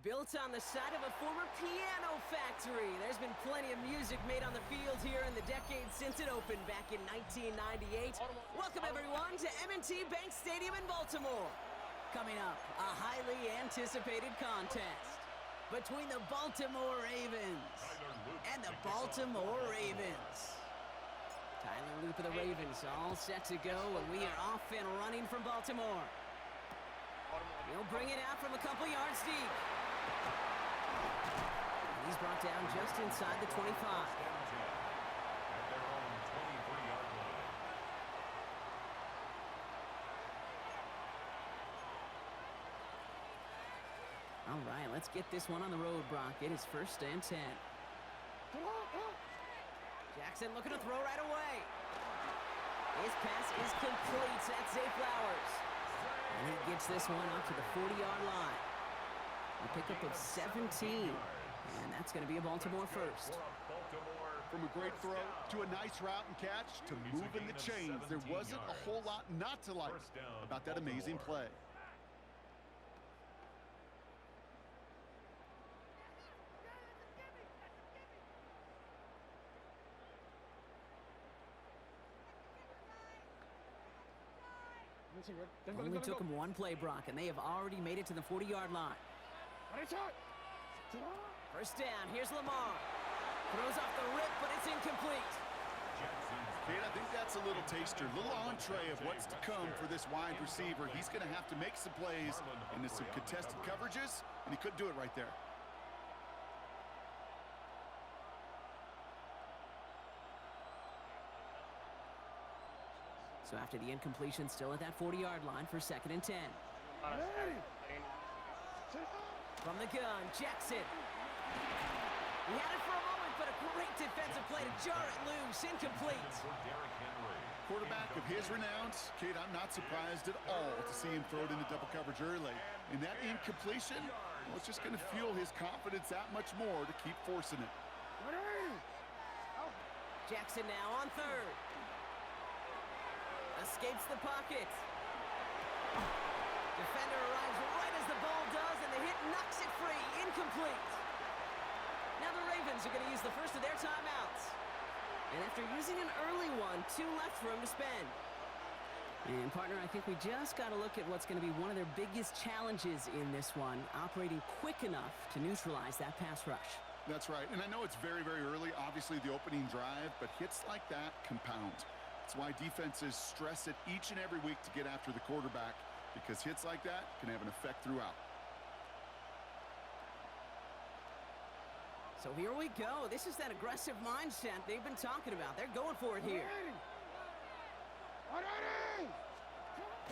Built on the side of a former piano factory, there's been plenty of music made on the field here in the decade since it opened back in 1998. Welcome everyone to M&T Bank Stadium in Baltimore. Coming up, a highly anticipated contest between the Baltimore Ravens and the Baltimore Ravens. Tyler Loop of the Ravens all set to go, and we are off and running from Baltimore. He'll bring it out from a couple yards deep. He's brought down just inside the 25. At their own 23-yard line. All right, let's get this one on the road, Brock. It is 1st and 10. Jackson looking to throw right away. His pass is complete. That's Zay Flowers. And he gets this one up to the 40-yard line. A pickup of 17. And that's going to be a Baltimore first. From a great throw to a nice route and catch to moving the chains, there wasn't a whole lot not to like about that amazing play. Only took him one play, Brock, and they have already made it to the 40-yard line. First down, here's Lamar. Throws off the rip, but it's incomplete. Kate, I think that's a little taster, a little entree of what's to come for this wide receiver. He's going to have to make some plays into some contested coverages, and he couldn't do it right there. So after the incompletion, still at that 40-yard line for 2nd and 10. From the gun, Jackson. He had it for a moment, but a great defensive play to jar it loose. Incomplete. Quarterback of his renounce, Kate, I'm not surprised at all to see him throw it into double coverage early. And that incompletion, well, it's just going to fuel his confidence that much more to keep forcing it. Jackson now on 3rd. Escapes the pocket. Defender arrives right as the ball does, and the hit knocks it free. Incomplete. Now the Ravens are going to use the first of their timeouts. And after using an early one, 2 left for him to spend. And partner, I think we just got to look at what's going to be one of their biggest challenges in this one, operating quick enough to neutralize that pass rush. That's right, and I know it's very, very early, obviously the opening drive, but hits like that compound. That's why defenses stress it each and every week to get after the quarterback, because hits like that can have an effect throughout. So here we go. This is that aggressive mindset they've been talking about. They're going for it here.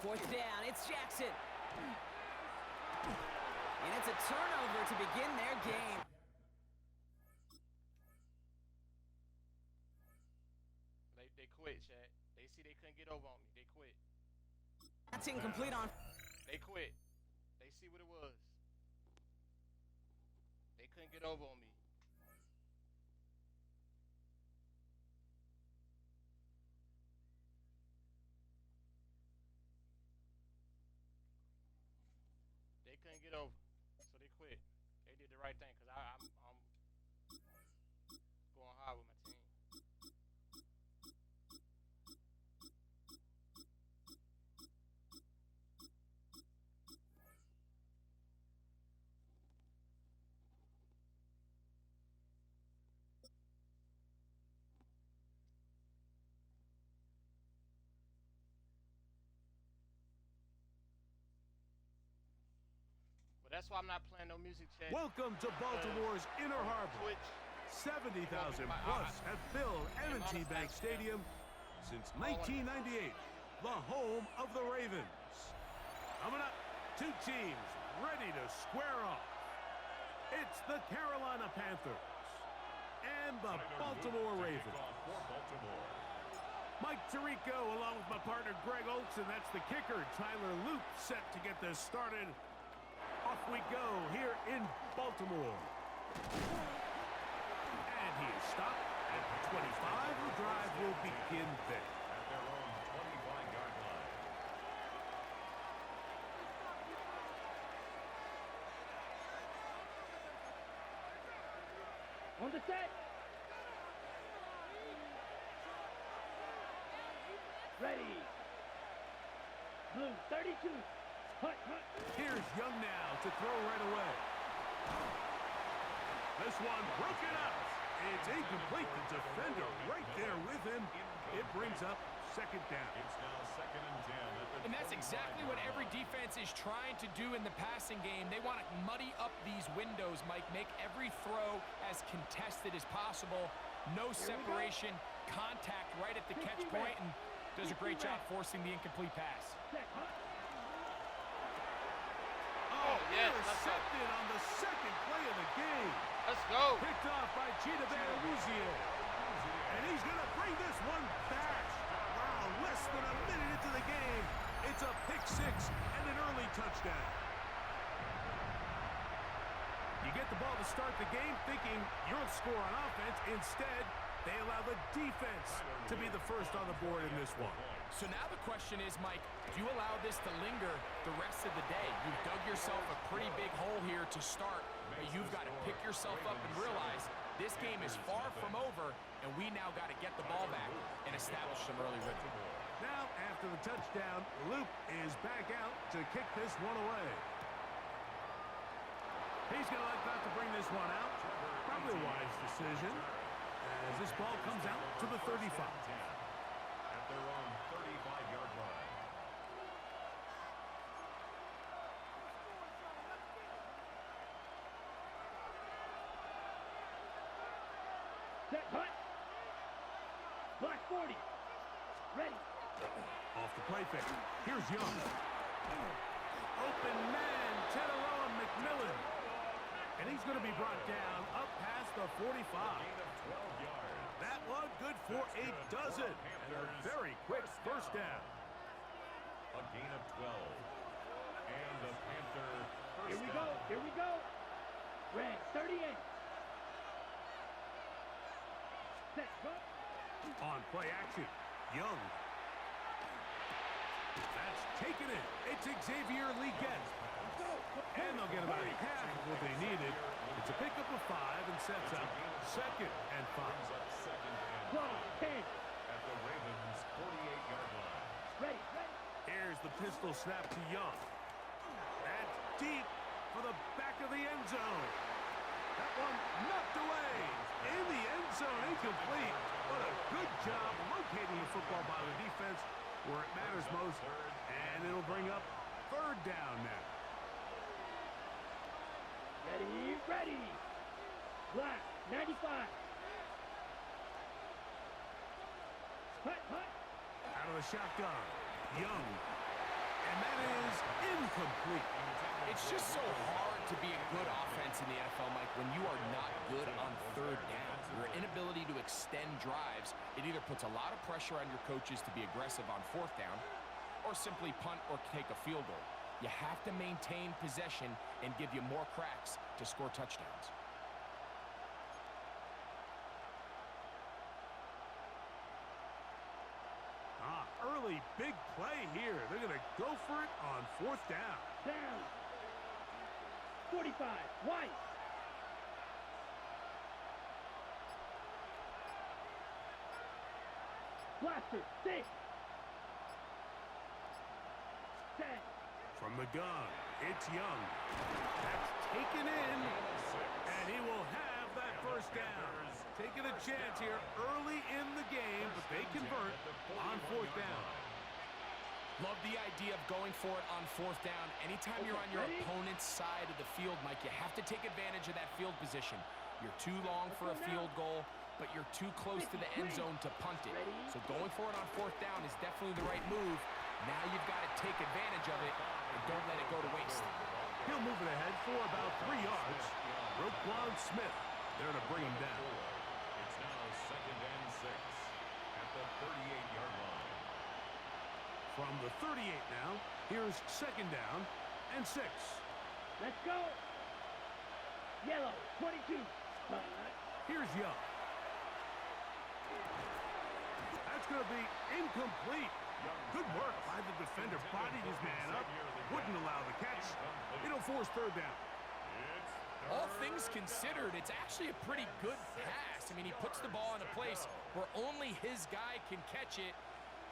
4th down, it's Jackson. And it's a turnover to begin their game. They quit, Shaq. They see they couldn't get over on me. They quit. That's incomplete on. They quit. They see what it was. They couldn't get over on me. They couldn't get over, so they quit. They did the right thing, because I'm going hard with my team. But that's why I'm not playing no music, Chad. Welcome to Baltimore's Inner Harbor. 70,000 plus have filled M&T Bank Stadium since 1998, the home of the Ravens. Coming up, 2 teams ready to square off. It's the Carolina Panthers and the Baltimore Ravens. Mike Tirico along with my partner Greg Oates, and that's the kicker, Tyler Loop, set to get this started. Off we go here in Baltimore. And he is stopped at the 25. The drive will begin there. At their own 25-yard line. On the set. Ready. Blue 32. Hut, hut. Here's Young now to throw right away. This one broken up. It's incomplete. The defender right there with him. It brings up second down. It's now 2nd and 10. And that's exactly what every defense is trying to do in the passing game. They want to muddy up these windows, Mike, make every throw as contested as possible. No separation, contact right at the catch point, and does a great job forcing the incomplete pass. Oh, yes, let's go. intercepted on the second play of the game. Let's go. Picked off by Chidobe Awuzie. And he's going to bring this one back. Wow, less than a minute into the game. It's a pick six and an early touchdown. You get the ball to start the game thinking you'll score on offense. Instead, they allow the defense to be the first on the board in this one. So now the question is, Mike, do you allow this to linger the rest of the day? You've dug yourself a pretty big hole here to start, but you've got to pick yourself up and realize this game is far from over, and we now got to get the ball back and establish some early rhythm. Now, after the touchdown, Loop is back out to kick this one away. He's going to like not to bring this one out. Probably a wise decision as this ball comes out to the 35. At their own 35-yard line. Set, hut. Black 40. Ready. Off the play fake. Here's Young. Open man, Tedalone McMillan. And he's going to be brought down up past the 45. Gain of 12 yards. That one good for a dozen. And a very quick first down. A gain of 12. And the Panther first Here we down. go. Here we go. Red 38. Set, hut. On play action, Young. That's taken it. It's Xavier Legette. And they'll get about half of what they needed. It's a pickup of 5 and sets up 2nd and 5. Brings up 2nd and Clock 10. at the Ravens' 48-yard line. Ready, ready. Here's the pistol snap to Young. That's deep for the back of the end zone. That one knocked away. In the end zone, incomplete. What a good job locating the football by the defense where it matters most. And it'll bring up 3rd down now. Ready, ready. Black 95. Hut, hut. Out of the shotgun, Young. And that is incomplete. It's just so hard to be a good offense in the NFL, Mike, when you are not good on 3rd down. Your inability to extend drives, it either puts a lot of pressure on your coaches to be aggressive on 4th down or simply punt or take a field goal. You have to maintain possession and give you more cracks to score touchdowns. Early big play here. They're going to go for it on 4th down. Down. 45. White. Blaster. 6. 10. From the gun, it's Young. That's taken in, and he will have that first down. Taking a chance here early in the game, but they convert on 4th down. Love the idea of going for it on 4th down. Anytime you're on your opponent's side of the field, Mike, you have to take advantage of that field position. You're too long for a field goal, but you're too close to the end zone to punt it. So going for it on 4th down is definitely the right move. Now you've got to take advantage of it and don't let it go to waste. He'll move it ahead for about 3 yards. Roquan Smith there to bring him down. It's now 2nd and 6 at the 38-yard line. From the 38 now, here's 2nd down and 6. Let's go. Yellow. 22. Here's Young. That's going to be incomplete. Good work by the defender. Bodied his man up. Wouldn't allow the catch. It'll force 3rd down. It's all things considered, it's actually a pretty good pass. I mean, he puts the ball in a place where only his guy can catch it.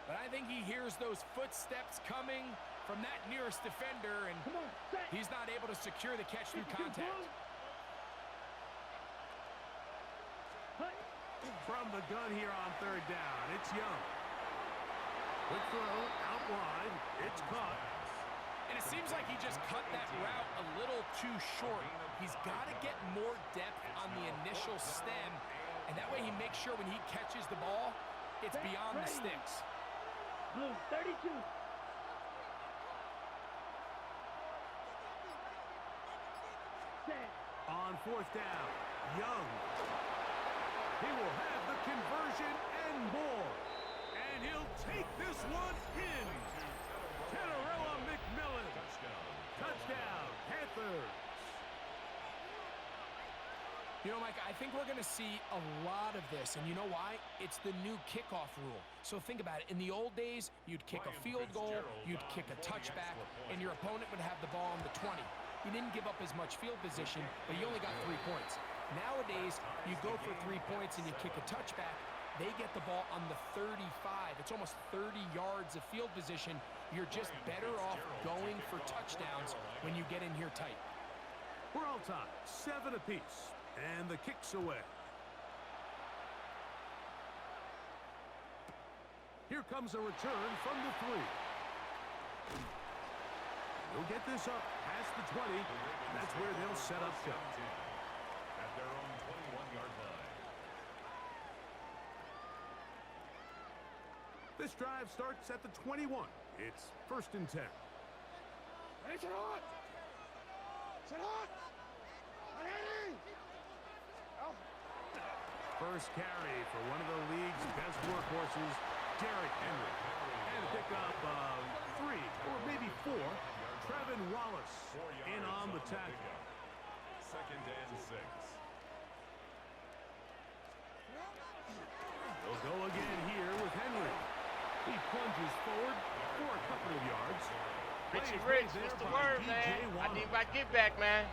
But I think he hears those footsteps coming from that nearest defender, and Come on, set. he's not able to secure the catch through contact. Hut. From the gun here on third down, it's Young. Quick throw, out wide, it's caught. And it seems like he just cut that route a little too short. He's got to get more depth on the initial stem, and that way he makes sure when he catches the ball, it's beyond the sticks. Blue, 32. Set. On fourth down, Young. He will have the conversion and more. And he'll take this one in. Tenerella McMillan. Touchdown, Panthers. You know, Mike, I think we're going to see a lot of this, and you know why? It's the new kickoff rule. So think about it. In the old days, you'd kick a field goal, you'd kick a touchback, and your opponent would have the ball on the 20. You didn't give up as much field position, but you only got 3 points. Nowadays, you go for 3 points and you kick a touchback. They get the ball on the 35. It's almost 30 yards of field position. You're just better off going for touchdowns when you get in here tight. We're all tied, 7 apiece. And the kick's away. Here comes a return from the 3. He'll get this up past the 20. That's where they'll set up shop. At their own 21-yard line. This drive starts at the 21. It's 1st and 10. Ready, set on! Set on! Ready! First carry for one of the league's best workhorses, Derrick Henry. And pick up 3 or maybe 4. Trevin Wallace in on the tackle. 2nd and 6. They'll go again here with Henry. He plunges forward for a couple of yards. Richie Rich, what's the word, man? I need my get back, man.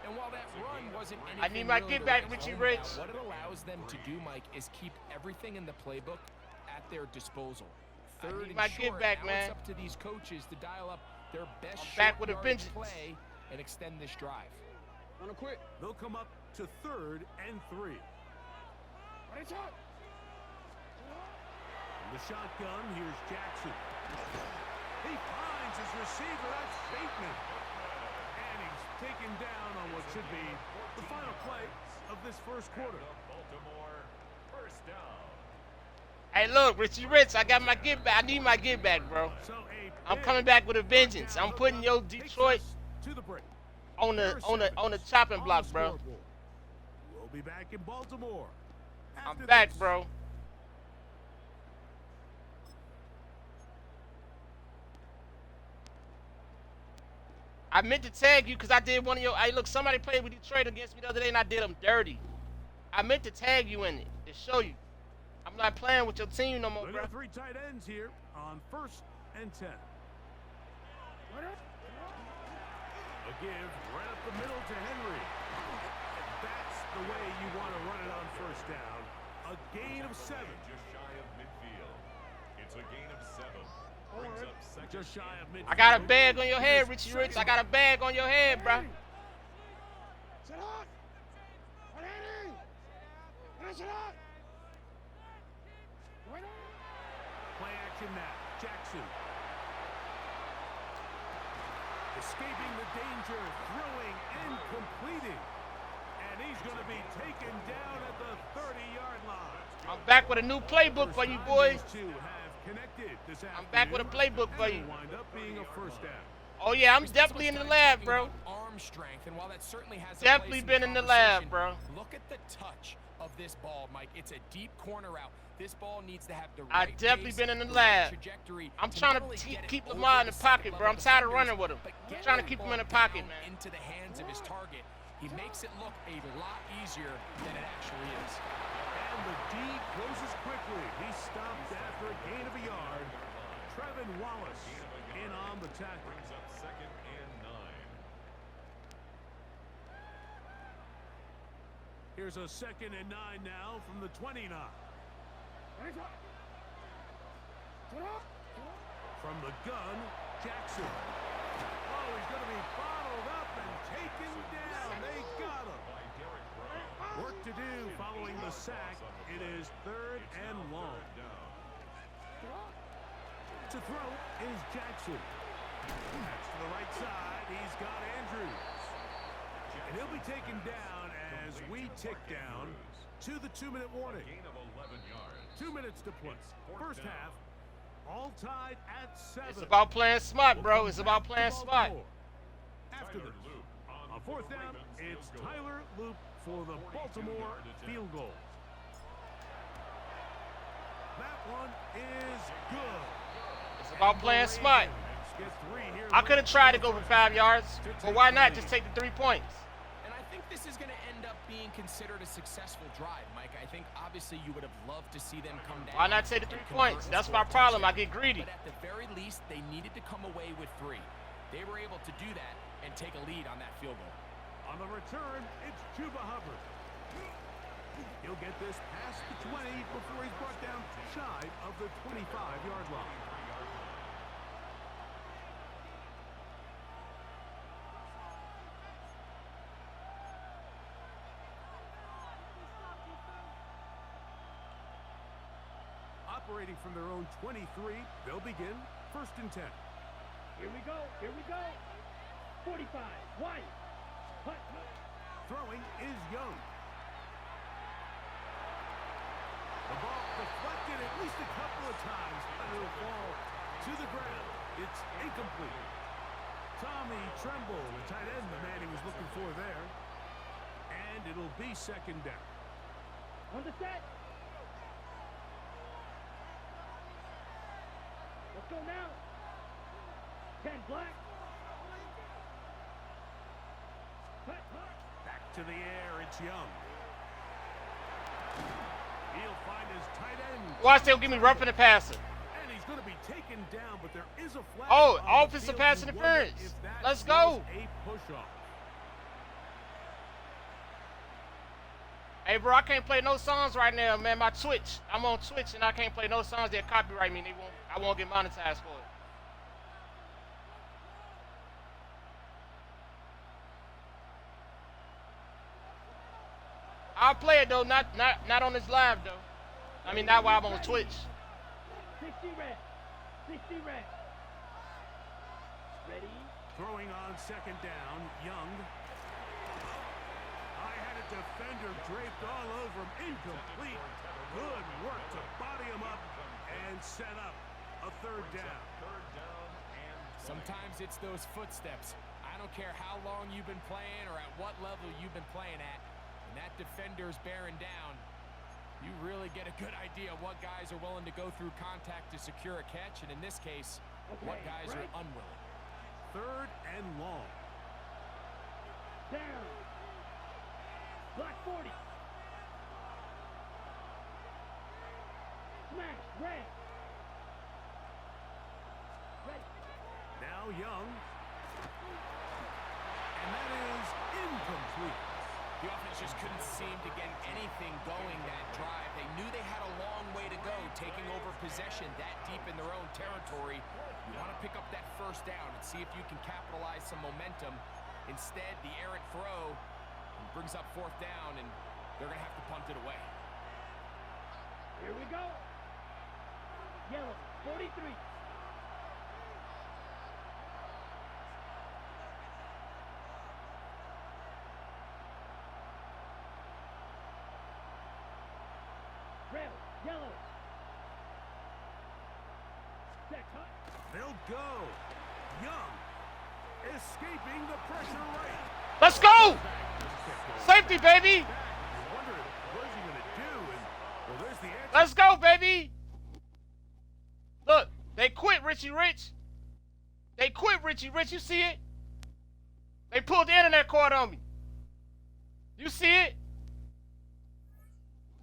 And while that run wasn't anything I need my really get to back, write Richie home Rich. about, what it allows them to do, Mike, is keep everything in the playbook at their disposal. Third need and my short, get back, now man. it's up to these coaches to dial up their best I'm back with a short-yardage vengeance. play and extend this drive. On a quick. They'll come up to 3rd and 3. Ready, set! In the shotgun, here's Jackson. He finds his receiver. That's Bateman. And he's taken down on what should be the final play of this first quarter. Baltimore first down. Hey, look, Richie Rich, I got my get back. I need my get back, bro. So I'm coming back with a vengeance. I'm putting your Detroit to the break. on the chopping block, bro. We'll be back in Baltimore. I'm after back, this. bro. I meant to tag you because I did one of your. Hey, look, somebody played with Detroit against me the other day and I did them dirty. I meant to tag you in it to show you. I'm not playing with your team no more, Look bro. at 3 tight ends here on 1st and 10. A give right up the middle to Henry. And that's the way you want to run it on 1st down. A gain of 7. Just shy of midfield. It's a gain of 7. Brings up 2nd. Just shy of midfield. I got a bag on your head, Richie Rich. I got a bag on your head, bro. Set on. Ready. Set on. Play action now. Jackson. Escaping the danger, throwing and completing. And he's going to be taken down at the 30-yard line. I'm back with a new playbook for you, boys. These two have connected this I'm back with a afternoon, playbook for and you. will wind up being a 1st down. Oh yeah, I'm We spent so definitely in much the time lab, talking bro. about arm strength, and while that certainly has a Definitely place been in the lab, conversation, bro. Look at the touch of this ball, Mike. It's a deep corner route. This ball needs to have the I right definitely pace, been in the the right lab. trajectory I'm to trying not to only get it keep over Lamar in the the pocket, second bro. I'm level tired of defenders, running with him. but I'm get trying to that keep him ball in the pocket, down man. into the hands of his target. He makes it look a lot easier than it actually is. And the D closes quickly. He stopped after a gain of a yard. Trevin Wallace in on the tackle. Brings up 2nd and 9. Here's a 2nd and 9 now from the 29. From the gun, Jackson. Oh, he's going to be bottled up and taken down. They got him. Work to do following the sack. It is 3rd and long. To throw is Jackson. That's to the right side. He's got Andrews. And he'll be taken down as we tick down to the 2-minute warning. 2 minutes to play. First half, all tied at 7. It's about playing smart, bro. It's about playing smart. After this, on 4th down, it's Tyler Loop for the Baltimore field goal. That one is good. It's about playing smart. I could have tried to go for 5 yards, but why not just take the 3 points? And I think this is going to end up being considered a successful drive, Mike. I think obviously you would have loved to see them come down. Why not take the 3 and points? convert That's and score my a problem. I touchdown. get greedy. But at the very least, they needed to come away with 3. They were able to do that and take a lead on that field goal. On the return, it's Chuba Hubbard. He'll get this past the 20 before he's brought down shy of the 25-yard line. Operating from their own 23, they'll begin 1st and 10. Here we go. Here we go. 45. White. Hut. Throwing is Young. The ball deflected at least a couple of times, but it'll fall to the ground. It's incomplete. Tommy Tremble, the tight end, the man he was looking for there. And it'll be 2nd down. On the set. Let's go now. 10 black. Hut, hut. Back to the air, it's Young. He'll find his tight end. Watch, they'll give me roughing the passer. And he's going to be taken down, but there is a flag. Oh, on the offensive field. pass You wonder interference. if that Let's was go. A push-off. Hey, bro, I can't play no songs right now, man. My Twitch, I'm on Twitch, and I can't play no songs that copyright me. I won't get monetized for it. I'll play it though, not on this live though. I mean, not while I'm on Twitch. 60 red. 60 red. Ready? Throwing on 2nd down, Young. I had a defender draped all over him. Incomplete. Good work to body him up and set up a 3rd down. Sometimes it's those footsteps. I don't care how long you've been playing or at what level you've been playing at. When that defender's bearing down, you really get a good idea of what guys are willing to go through contact to secure a catch, and in this case, what guys are unwilling. 3rd and long. Down. Black 40. Smash. Red. Red. Now Young. And that is incomplete. The offense just couldn't seem to get anything going that drive. They knew they had a long way to go, taking over possession that deep in their own territory. You want to pick up that 1st down and see if you can capitalize some momentum. Instead, the errant throw brings up 4th down, and they're going to have to punt it away. Here we go. Yellow. 43. Red. Yellow. Check. Hut. They'll go. Young escaping the pressure right. Let's go! Safety, baby! Wondering what is he going to do? And well, there's the answer. Let's go, baby! Look, they quit Richie Rich. They quit Richie Rich. You see it? They pulled the internet cord on me. You see it?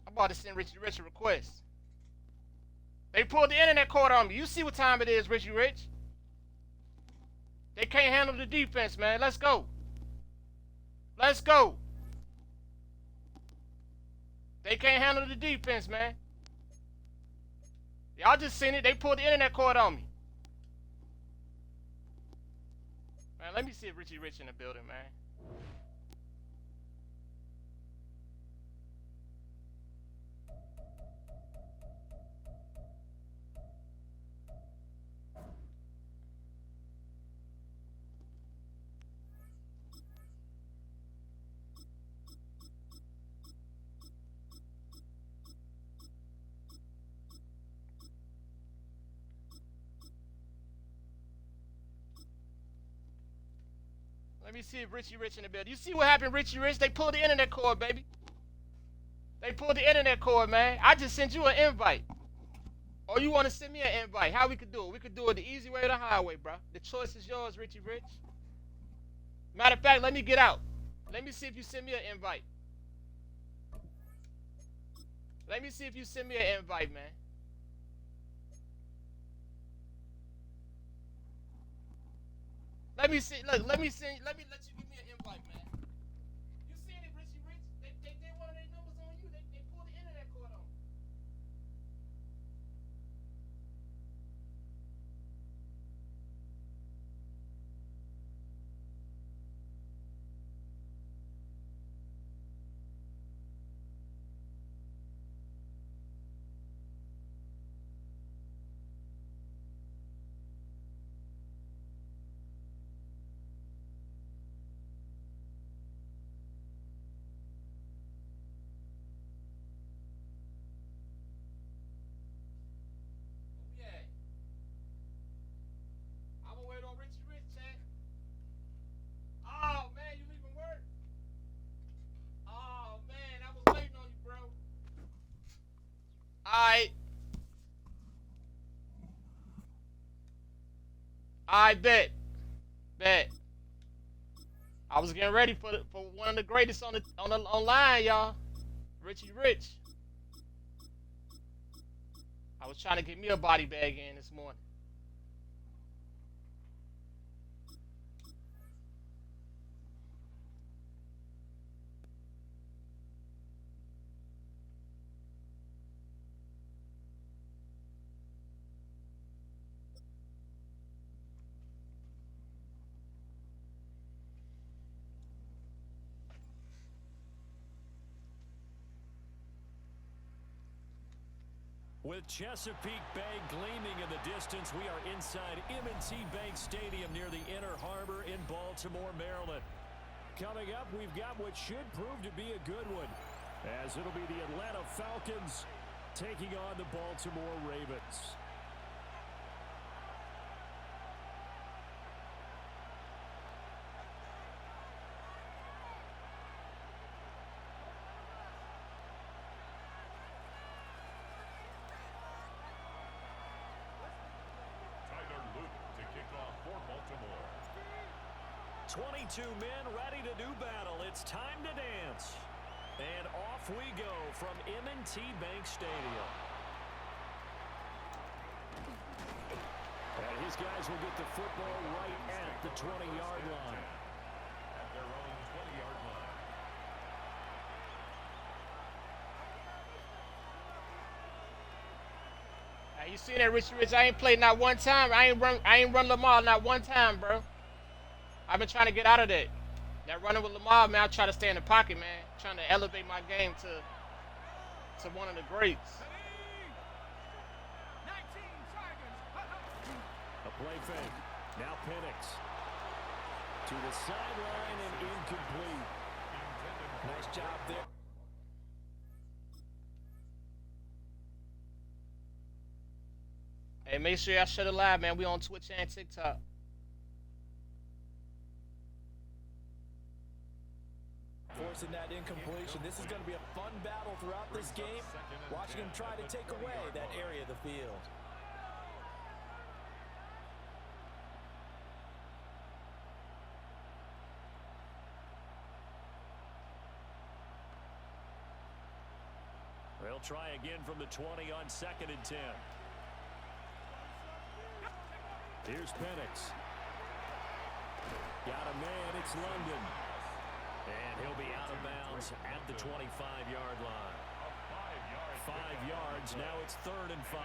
I'm about to send Richie Rich a request. They pulled the internet cord on me. You see what time it is, Richie Rich? They can't handle the defense, man. Let's go. Let's go. They can't handle the defense, man. Y'all just seen it. They pulled the internet cord on me. Man, let me see if Richie Rich in the building, man. Let me see if Richie Rich in the building. You see what happened, Richie Rich? They pulled the internet cord, baby. They pulled the internet cord, man. I just sent you an invite. Or you want to send me an invite? How we could do it? We could do it the easy way or the highway, bro. The choice is yours, Richie Rich. Matter of fact, let me get out. Let me see if you send me an invite. Let me see if you send me an invite, man. Let me see. Look, let me let you give me an invite, man. You seen it, Richie Rich? They one of their numbers on you. They pulled the internet cord on. I bet. I was getting ready for one of the greatest on the online, y'all. Richie Rich. I was trying to get me a body bag in this morning. With Chesapeake Bay gleaming in the distance, we are inside M&T Bank Stadium near the Inner Harbor in Baltimore, Maryland. Coming up, we've got what should prove to be a good one, as it'll be the Atlanta Falcons taking on the Baltimore Ravens. Tyler Luke to kick off for Baltimore. 22 men ready to do battle. It's time to dance. And off we go from M&T Bank Stadium. And his guys will get the football right at the 20-yard line. At their own 20-yard line. Hey, you seen that, Richie Rich? I ain't played not one time. I ain't run Lamar not one time, bro. I've been trying to get out of that. That running with Lamar, man, I try to stay in the pocket, man. Trying to elevate my game to one of the greats. A play fake. Now Penix. To the sideline and incomplete. Nice job there. Hey, make sure y'all share the live, man. We on Twitch and TikTok. Forcing that incompletion. This is going to be a fun battle throughout this game. Watching him try to take away that area of the field. They'll try again from the 20 on 2nd and 10. Here's Penix. Got a man, it's London. And he'll be out of bounds at the 25-yard line. 5 yards. Now it's 3rd and 5.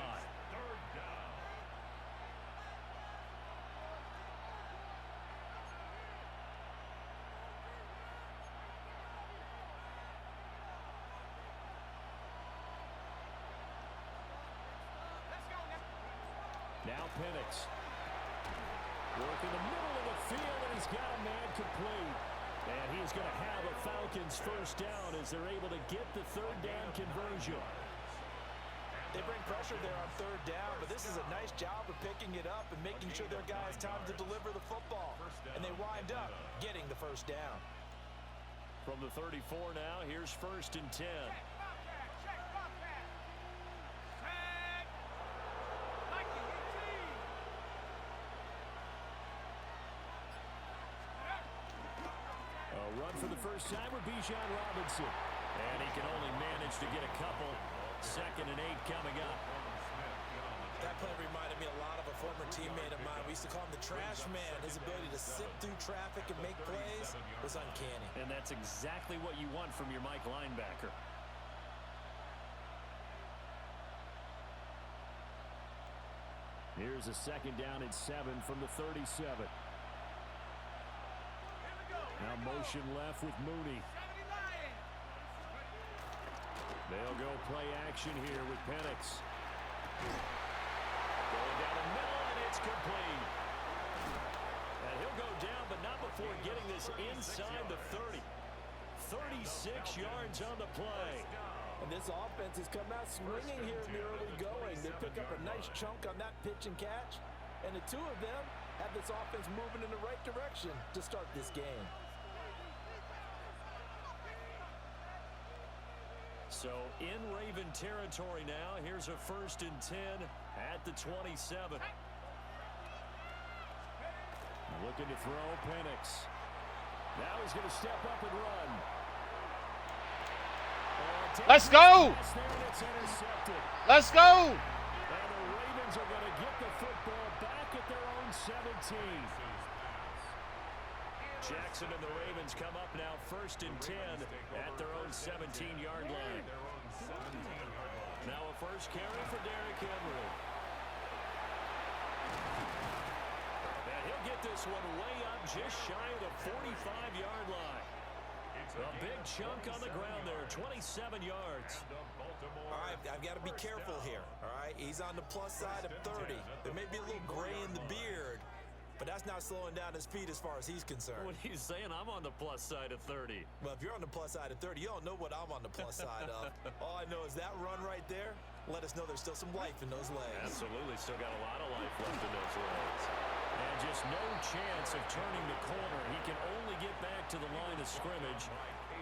Now Penix. Work in the middle of the field, and he's got a man complete. And he's going to have a Falcons first down as they're able to get the 3rd down conversion. They bring pressure there on 3rd down, but this is a nice job of picking it up and making sure their guys time to deliver the football. And they wind up getting the first down. From the 34 now, here's 1st and 10. Run for the first time with Bijan Robinson. And he can only manage to get a couple. 2nd and 8 coming up. That play reminded me a lot of a former teammate of mine. We used to call him the trash man. His ability to sift through traffic and make plays was uncanny. And that's exactly what you want from your Mike linebacker. Here's a 2nd down and 7 from the 37. Now motion left with Mooney. They'll go play action here with Penix. Going down the middle, and it's complete. And he'll go down, but not before getting this inside the 30. 36 yards on the play. And this offense has come out swinging here in the early going. They pick up a nice chunk on that pitch and catch. And the two of them have this offense moving in the right direction to start this game. So in Raven territory now. Here's a 1st and 10 at the 27. Looking to throw Penix. Now he's going to step up and run. Let's go! Let's go! And the Ravens are going to get the football back at their own 17. Jackson and the Ravens come up now 1st and 10 at their own 17-yard line. Now a first carry for Derrick Henry. And he'll get this one way up just shy of the 45-yard line. A big chunk on the ground there, 27 yards. All right, I've got to be careful here, all right? He's on the plus side of 30. There may be a little gray in the beard, but that's not slowing down his feet as far as he's concerned. What he's saying, I'm on the plus side of 30. Well, if you're on the plus side of 30, you don't know what I'm on the plus side of. All I know is that run right there, let us know there's still some life in those legs. Absolutely, still got a lot of life left in those legs. And just no chance of turning the corner. He can only get back to the line of scrimmage.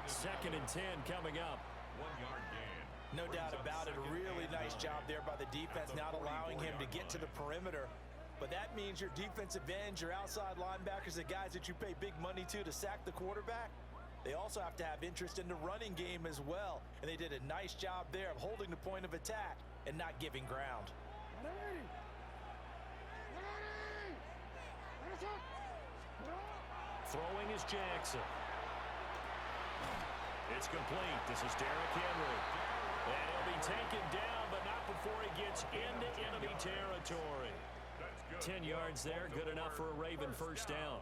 2nd and 10 coming up. 1-yard gain. No doubt about it. A really nice job there by the defense, not allowing him to get to the perimeter. But that means your defensive ends, your outside linebackers, the guys that you pay big money to sack the quarterback, they also have to have interest in the running game as well. And they did a nice job there of holding the point of attack and not giving ground. Throwing is Jackson. It's complete. This is Derrick Henry. And he'll be taken down, but not before he gets into enemy territory. 10 yards there, good enough for a Raven first down.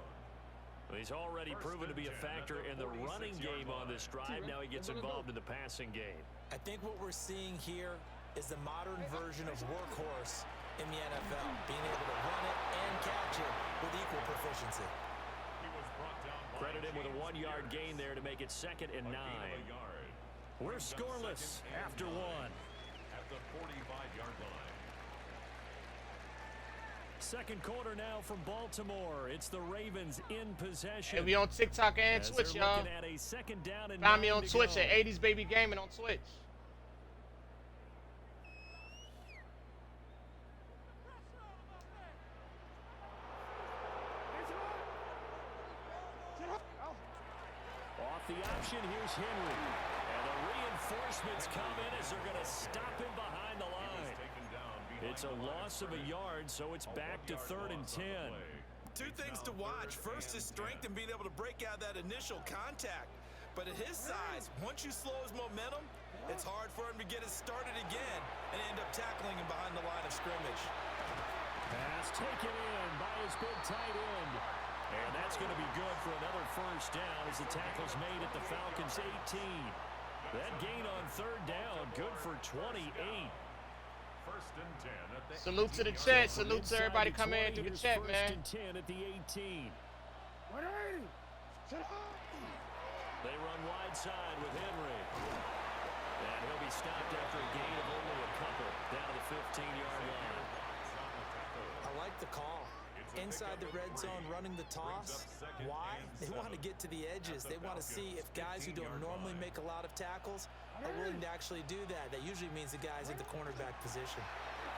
He's already proven to be a factor in the running game on this drive. Now he gets involved in the passing game. I think what we're seeing here is the modern version of workhorse in the NFL, being able to run it and catch it with equal proficiency. Credit him with a 1-yard gain there to make it 2nd and 9. We're scoreless after 1. At the 45-yard line. Second quarter now from Baltimore. It's the Ravens in possession. And we on TikTok and As Twitch, they're y'all. looking at a 2nd down and Find me 9 on to Twitch go. at 80s Baby Gaming on Twitch. Off the option, here's Henry. And the reinforcements come in as they're going to stop him behind the line. It's a loss of a yard, so it's back to 3rd and 10. Two things to watch. First is strength and being able to break out that initial contact. But at his size, once you slow his momentum, It's hard for him to get it started again and end up tackling him behind the line of scrimmage. Pass taken in by his big tight end. And that's going to be good for another first down as the tackle's made at the Falcons' 18. That gain on third down, good for 28. First and 10 at the Salute to the chat. Salute to everybody coming in through the chat, man. First and 10 at the 18. They run wide side with Henry. And he'll be stopped after a gain of only a couple down to the 15-yard line. I like the call. Inside the red zone, running the toss. Why? They want to get to the edges. They want to see if guys who don't normally make a lot of tackles are willing to actually do that. That usually means the guys at the cornerback position.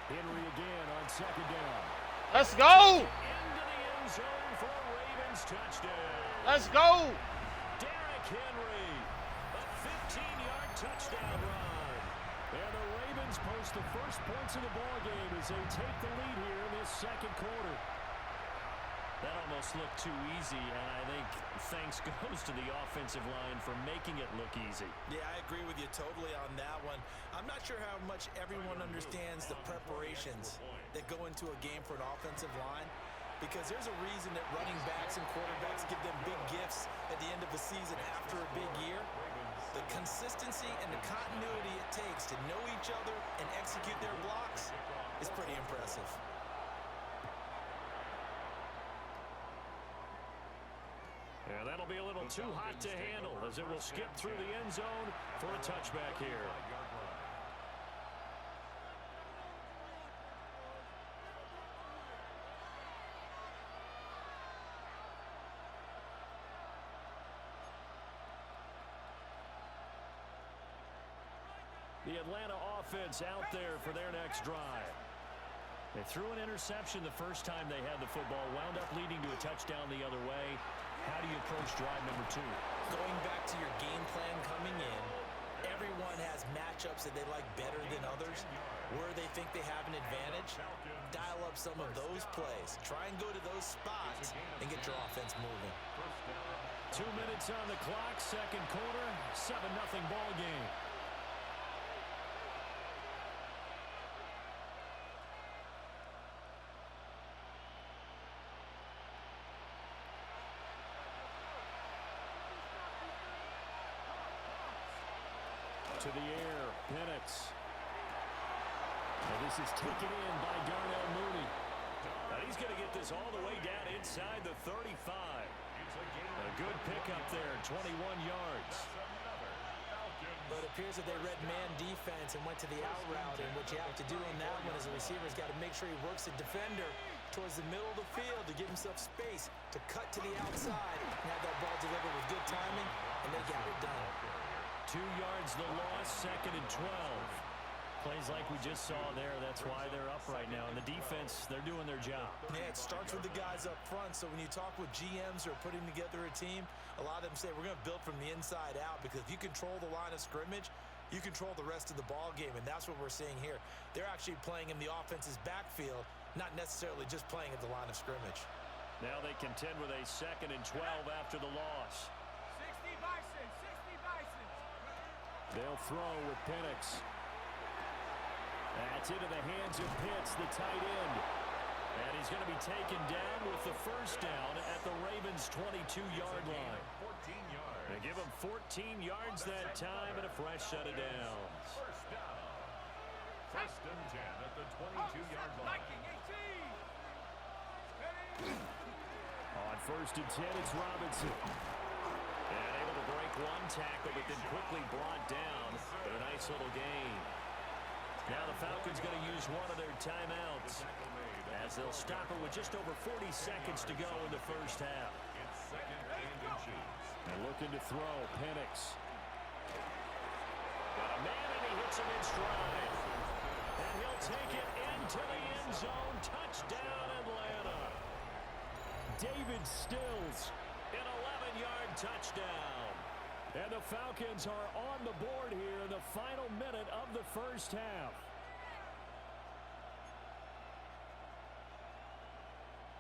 Henry again on second down. Let's go. Into the end zone for a Ravens touchdown. Let's go. Derrick Henry, a 15-yard touchdown run. And the Ravens post the first points of the ball game as they take the lead here in this second quarter. That almost looked too easy, and I think thanks goes to the offensive line for making it look easy. Yeah, I agree with you totally on that one. I'm not sure how much everyone understands the preparations that go into a game for an offensive line, because there's a reason that running backs and quarterbacks give them big gifts at the end of the season after a big year. The consistency and the continuity it takes to know each other and execute their blocks is pretty impressive. And that'll be a little too hot to handle as it will skip through the end zone for a touchback here. The Atlanta offense out there for their next drive. They threw an interception the first time they had the football, wound up leading to a touchdown the other way. How do you approach drive number 2? Going back to your game plan coming in, everyone has matchups that they like better than others, where they think they have an advantage. Dial up some of those plays. Try and go to those spots and get your offense moving. 2 minutes on the clock, second quarter, 7-0 ball game. To the air, Penix. And this is taken in by Darnell Mooney. Now he's going to get this all the way down inside the 35. A good pickup there, 21 yards. But it appears that they read man defense and went to the out route, and what you have to do on that one as a receiver has got to make sure he works the defender towards the middle of the field to give himself space to cut to the outside and have that ball delivered with good timing, and they got it done. 2 yards the loss, second and 12. Plays like we just saw there, that's why they're up right now. And the defense, they're doing their job. Yeah, it starts with the guys up front. So when you talk with GMs who are putting together a team, a lot of them say we're going to build from the inside out, because if you control the line of scrimmage, you control the rest of the ball game, and that's what we're seeing here. They're actually playing in the offense's backfield, not necessarily just playing at the line of scrimmage. Now they contend with a second and 12 after the loss. 60 Bison, 60 Bison. They'll throw with Penix. That's into the hands of Pitts, the tight end. And he's going to be taken down with the first down at the Ravens' 22-yard line. They give him 14 yards that time and a fresh set of downs. First and 10 at the 22-yard line. On first and 10, it's Robinson. And able to break one tackle, but then quickly brought down. But a nice little gain. Now the Falcons going to use one of their timeouts as they'll stop it with just over 40 seconds to go in the first half. It's second and inches. And looking to throw, Penix. Got a man and he hits him in stride. And he'll take it into the end zone. Touchdown, Atlanta. David Stills, an 11-yard touchdown. And the Falcons are on the board here in the final minute of the first half.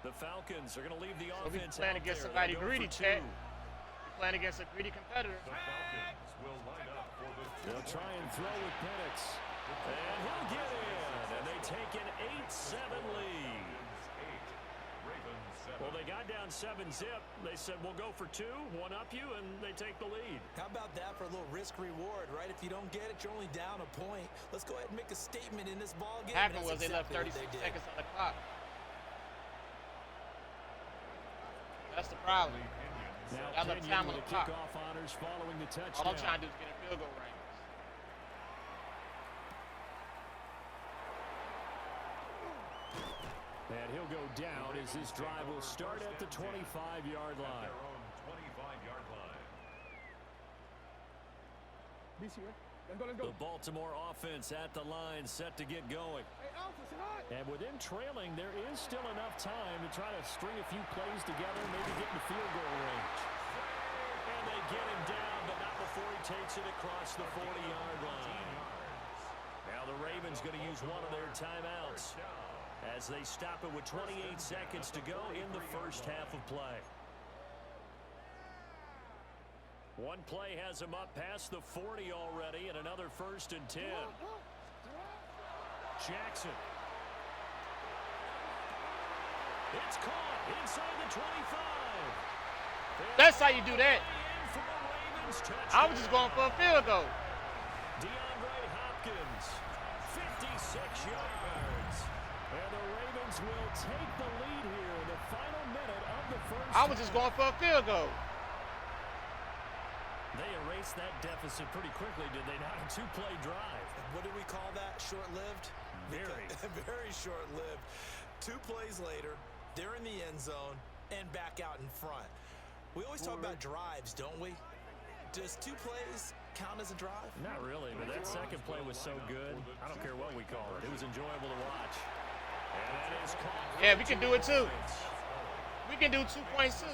The Falcons are going to leave the offense playing out against there. somebody They'll go greedy, for Ted. two. We're playing against a greedy competitor. The Falcons will line up for They'll try and throw with Penix. And he'll get in. And they take an 8-7 lead. Well, they got down 7-zip. They said, we'll go for 2, one up you, and they take the lead. How about that for a little risk-reward, right? If you don't get it, you're only down a point. Let's go ahead and make a statement in this ball game. Happened was they left 36 seconds on the clock. That's the problem. Now I left time on the clock. Kickoff honors following the touchdown. All I'm trying to do is get a field goal range. And he'll go down as this drive will start at the 25-yard line. The Baltimore offense at the line, set to get going. And with them trailing, there is still enough time to try to string a few plays together, maybe get in the field goal range. And they get him down, but not before he takes it across the 40-yard line. Now the Ravens going to use one of their timeouts as they stop it with 28 seconds to go in the first half of play. One play has him up past the 40 already, and another 1st and 10. Jackson. It's caught inside the 25. That's how you do that. I was just going for a field goal. DeAndre Hopkins, 56 yards. And the Ravens will take the lead here in the final minute of the first. I was just going for a field goal. They erased that deficit pretty quickly, did they not? A 2-play drive. What do we call that? Short-lived? Very. Very short-lived. 2 plays later, they're in the end zone and back out in front. We always talk about drives, don't we? Does 2 plays count as a drive? Not really, but that second play was so good. I don't care what we call it. It was enjoyable to watch. And that is caught. Yeah, we can do it too. We can do 2 points too.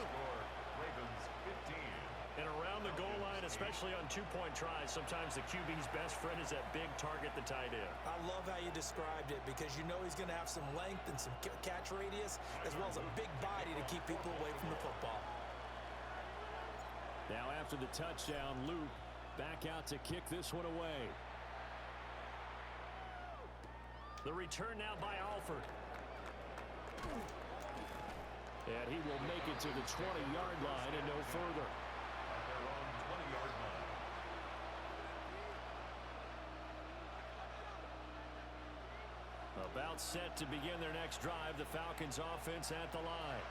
And around the goal line, especially on 2-point tries, sometimes the QB's best friend is that big target, the tight end. I love how you described it because you know he's going to have some length and some catch radius as well as a big body to keep people away from the football. Now after the touchdown, Luke back out to kick this one away. The return now by Alford. And he will make it to the 20-yard line and no further. About set to begin their next drive, the Falcons offense at the line.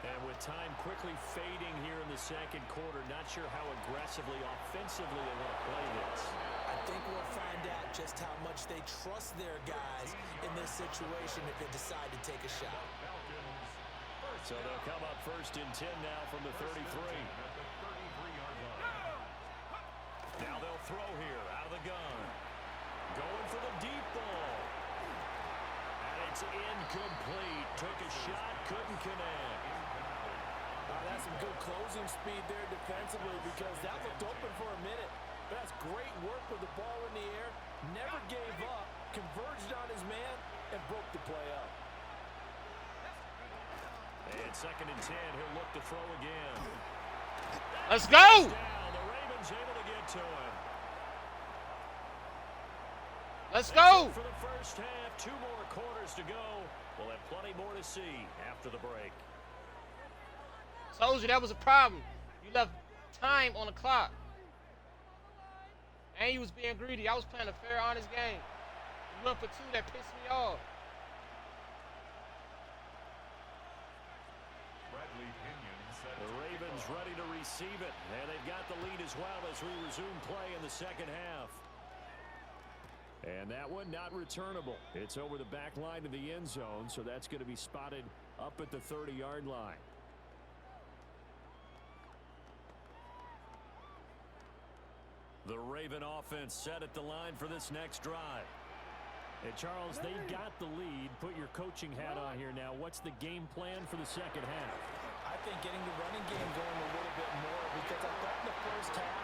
And with time quickly fading here in the second quarter, not sure how aggressively, offensively they want to play this. I think we'll find out just how much they trust their guys in this situation if they decide to take a shot. So they'll come up 1st and 10 now from the 33. Now they'll throw here out of the gun. Going for the deep ball. And it's incomplete. Took a shot, couldn't connect. That's some good closing speed there defensively because that looked open for a minute. But that's great work with the ball in the air. Never gave up, converged on his man, and broke the play up. And 2nd and 10, he'll look to throw again. Let's go! Down. The Ravens able to get to him. Let's go! For the first half, 2 more quarters to go. We'll have plenty more to see after the break. Told you that was a problem. You left time on the clock. And you was being greedy. I was playing a fair, honest game. You went for 2 that pissed me off. The Ravens ready to receive it. And they've got the lead as well as we resume play in the second half. And that one not returnable. It's over the back line of the end zone, so that's going to be spotted up at the 30-yard line. The Raven offense set at the line for this next drive. And Charles, they got the lead. Put your coaching hat on here now. What's the game plan for the second half? I think getting the running game going a little bit more because I thought in the first half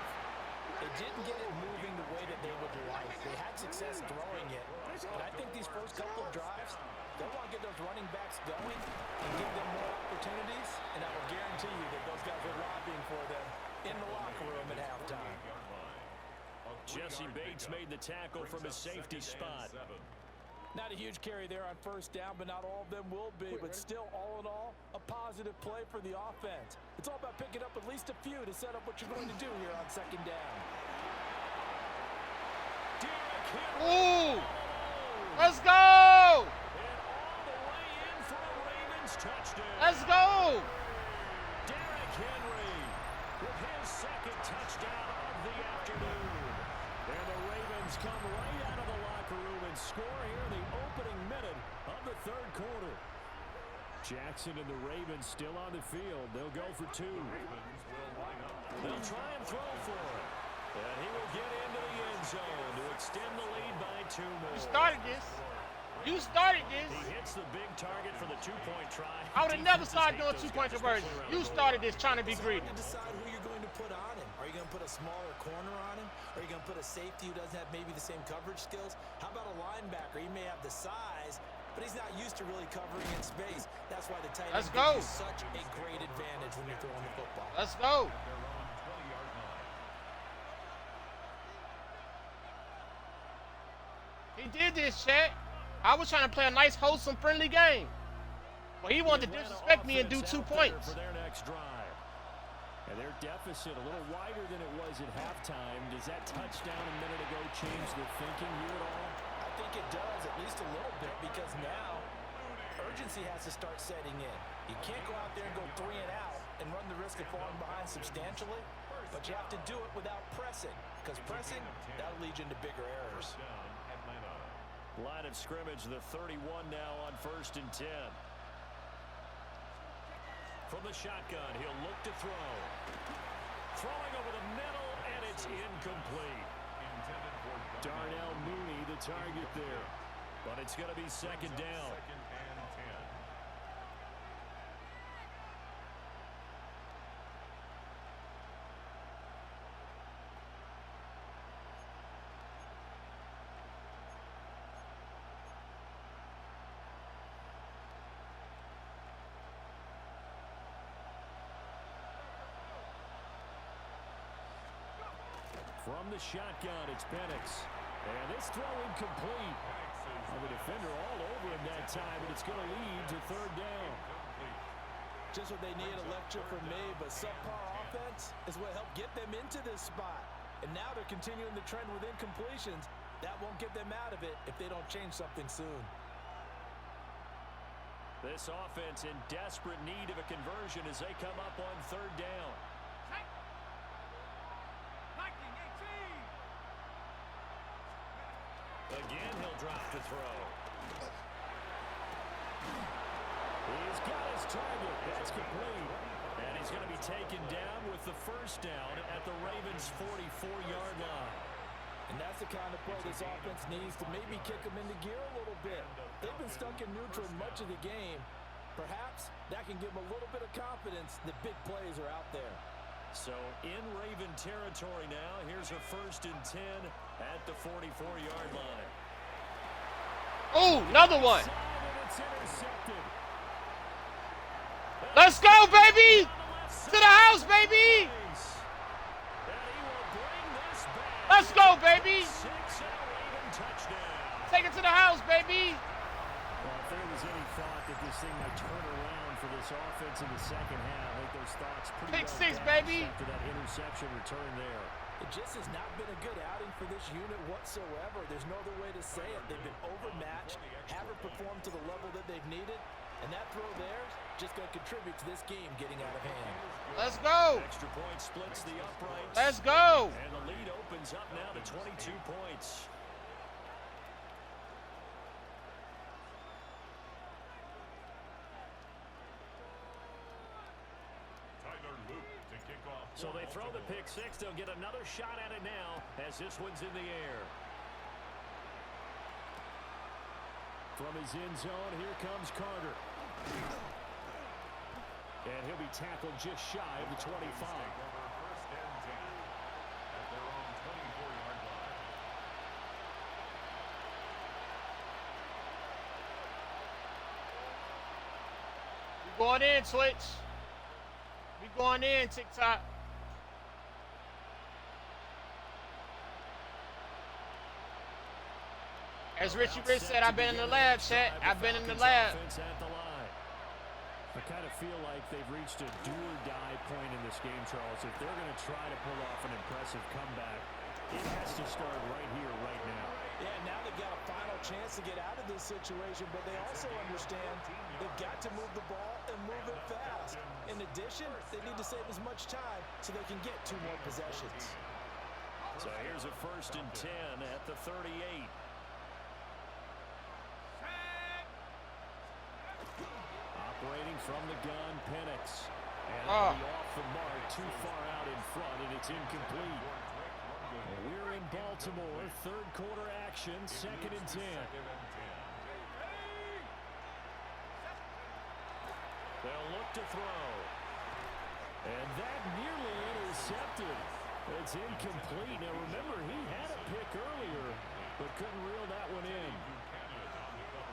they didn't get it moving the way that they would like. They had success throwing it. But I think these first couple of drives, they'll want to get those running backs going and give them more opportunities. And I will guarantee you that those guys are lobbying for them in the locker room at halftime. Jesse Bates made the tackle from his safety spot. Not a huge carry there on first down, but not all of them will be. But still, all in all, a positive play for the offense. It's all about picking up at least a few to set up what you're going to do here on second down. Ooh! Let's go! Let's go! Derrick Henry with his second touchdown of the afternoon. And the Ravens come right out of the locker room and score here in the opening minute of the third quarter. Jackson and the Ravens still on the field. They'll go for two. They'll try and throw for it. And he will get into the end zone to extend the lead by 2 more. You started this. You started this. He hits the big target for the two-point try. I would have never started doing two-point conversions. You started this trying to be greedy. To decide who you're going to put on him. Are you going to put a smaller corner on him? Are you going to put a safety who doesn't have maybe the same coverage skills? How about a linebacker? He may have the size, but he's not used to really covering in space. That's why the tight end gives you such a great advantage when you're throwing the football. Let's go. He did this, Chet. I was trying to play a nice, wholesome, friendly game. Well, he wanted to disrespect me and do 2 points. For their next drive. And their deficit a little wider than it was at halftime. Does that touchdown a minute ago change the thinking here at all? I think it does, at least a little bit, because now urgency has to start setting in. You can't go out there and go 3 and out and run the risk of falling behind substantially, but you have to do it without pressing, because pressing, that'll lead you into bigger errors. Line of scrimmage, the 31 now on 1st and 10. From the shotgun, he'll look to throw. Throwing over the middle, and it's incomplete. Darnell Mooney, the target there. But it's going to be second down. From the shotgun, it's Penix. And this throw incomplete. The defender all over him that time, and it's going to lead to third down. Just what they need, a lecture from me, but subpar offense is what helped get them into this spot. And now they're continuing the trend with incompletions. That won't get them out of it if they don't change something soon. This offense in desperate need of a conversion as they come up on third down. Again, he'll drop to throw. He's got his target. That's complete. And he's going to be taken down with the first down at the Ravens' 44-yard line. And that's the kind of play this offense needs to maybe kick them into gear a little bit. They've been stuck in neutral much of the game. Perhaps that can give them a little bit of confidence that big plays are out there. So in Raven territory now. Here's her 1st and 10 at the 44-yard line. Oh, another one. Let's go, baby. To the house, baby. Let's go, baby. Take it to the house, baby. Well, if there was any thought that this thing might turn around for this offense in the second half, I think those thoughts pretty Pick well 6, baby. after that interception return there. It just has not been a good outing for this unit whatsoever. There's no other way to say it. They've been overmatched, haven't performed to the level that they've needed, and that throw there is just going to contribute to this game getting out of hand. Let's go. Extra point splits the uprights. Let's go. And the lead opens up now to 22 points. So they throw the pick 6. They'll get another shot at it now as this one's in the air. From his end zone, here comes Carter. And he'll be tackled just shy of the 25. We going in, Twitch. We going in, TikTok. As Richie Rich said, I've been in the lab, chat. I've been in the lab. I kind of feel like they've reached a do-or-die point in this game, Charles. If they're going to try to pull off an impressive comeback, it has to start right here, right now. Yeah, now they've got a final chance to get out of this situation, but they also understand they've got to move the ball and move it fast. In addition, they need to save as much time so they can get 2 more possessions. So here's a 1st and 10 at the 38. Operating from the gun, Penix. And it'll be off the mark, too far out in front, and it's incomplete. And we're in Baltimore, 3rd quarter action, 2nd and 10. They'll look to throw. And that nearly intercepted. It's incomplete. Now remember, he had a pick earlier, but couldn't reel that one in.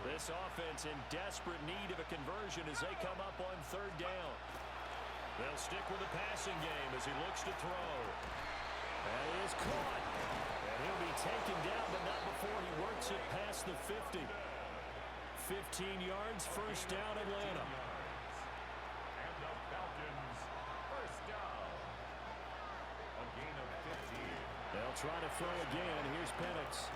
This offense in desperate need of a conversion as they come up on 3rd down. They'll stick with the passing game as he looks to throw. That is caught. And he'll be taken down, but not before he works it past the 50. 15 yards, 1st down, Atlanta. And the Falcons, 1st down. A gain of 15. They'll try to throw again. Here's Penix.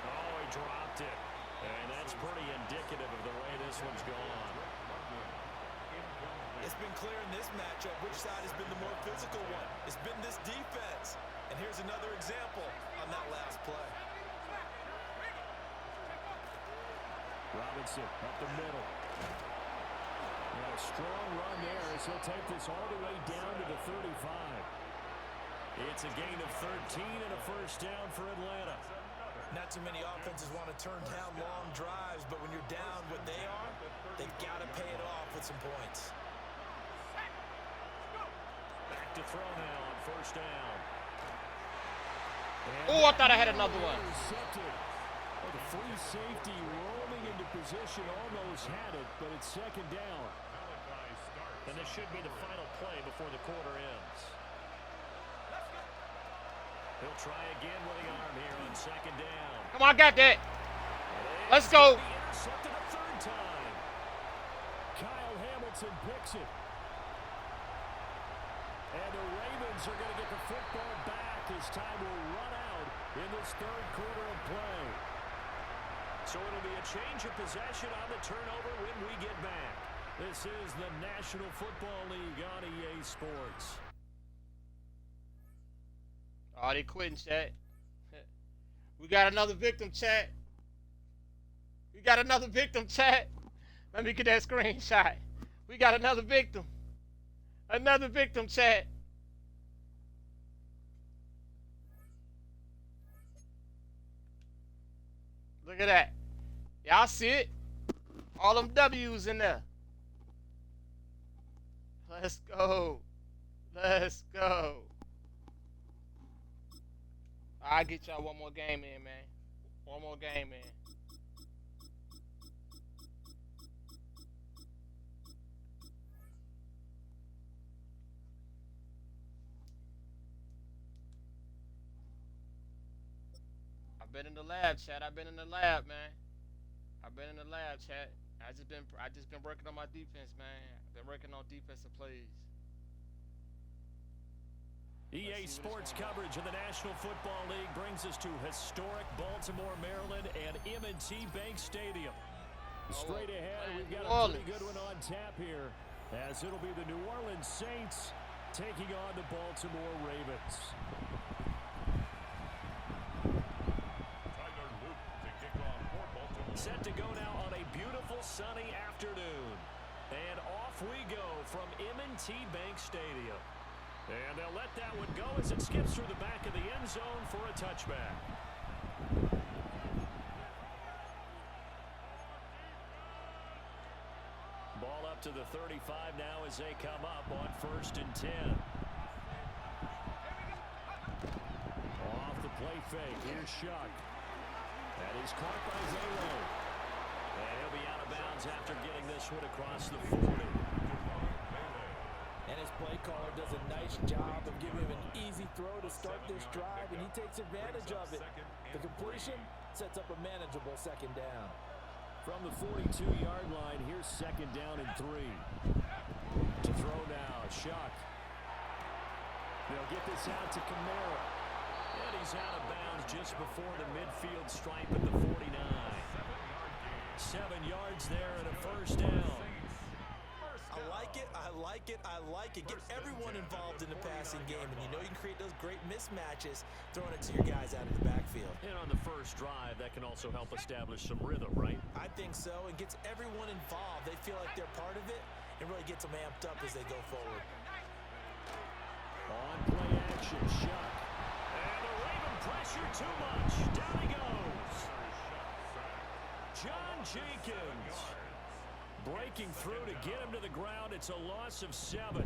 Oh, he dropped it. And that's pretty indicative of the way this one's gone. It's been clear in this matchup which side has been the more physical one. It's been this defense. And here's another example on that last play. Robinson up the middle. And a strong run there as he'll take this all the way down to the 35. It's a gain of 13 and a 1st down for Atlanta. Not too many offenses want to turn down long drives, but when you're down what they are, they've got to pay it off with some points. Back to throw now on 1st down. Oh, I thought I had another one. The free safety roaming into position, almost had it, but it's 2nd down. And this should be the final play before the quarter ends. He'll try again with the arm here on 2nd down. Come on, I got that. Let's go. Intercepted a 3rd time. Kyle Hamilton picks it. And the Ravens are going to get the football back as time will run out in this 3rd quarter of play. So it'll be a change of possession on the turnover when we get back. This is the National Football League on EA Sports. Oh, they quitting, chat. We got another victim, chat. We got another victim, chat. Let me get that screenshot. We got another victim. Another victim, chat. Look at that. Y'all see it? All them W's in there. Let's go. Let's go. I'll get y'all one more game in, man. One more game in. I've been in the lab, chat. I've been in the lab, man. I've been in the lab, chat. I just been working on my defense, man. Been working on defensive plays. EA Sports coverage of the National Football League brings us to historic Baltimore, Maryland, and M&T Bank Stadium. Straight ahead, we've got a pretty good one on tap here, as it'll be the New Orleans Saints taking on the Baltimore Ravens. Set to go now on a beautiful sunny afternoon. And off we go from M&T Bank Stadium. And they'll let that one go as it skips through the back of the end zone for a touchback. Ball up to the 35 now as they come up on 1st and 10. Off the play fake. Here's Shuck. That is caught by Zalo. And he'll be out of bounds after getting this one across the 40. And his play caller does a nice job of giving him an easy throw to start this drive, and he takes advantage of it. The completion, sets up a manageable second down. From the 42-yard line, here's second down and 3. To throw now, Shuck. They'll get this out to Kamara. And he's out of bounds just before the midfield stripe at the 49. 7 yards there and a first down. I like it, I like it, I like it. Get everyone involved in the passing game, and you know you can create those great mismatches throwing it to your guys out of the backfield. And on the first drive, that can also help establish some rhythm, right? I think so. It gets everyone involved. They feel like they're part of it and really gets them amped up as they go forward. On play action, Shuck. And the Raven pressure too much. Down he goes. John Jenkins. Breaking through to get him to the ground. It's a loss of 7.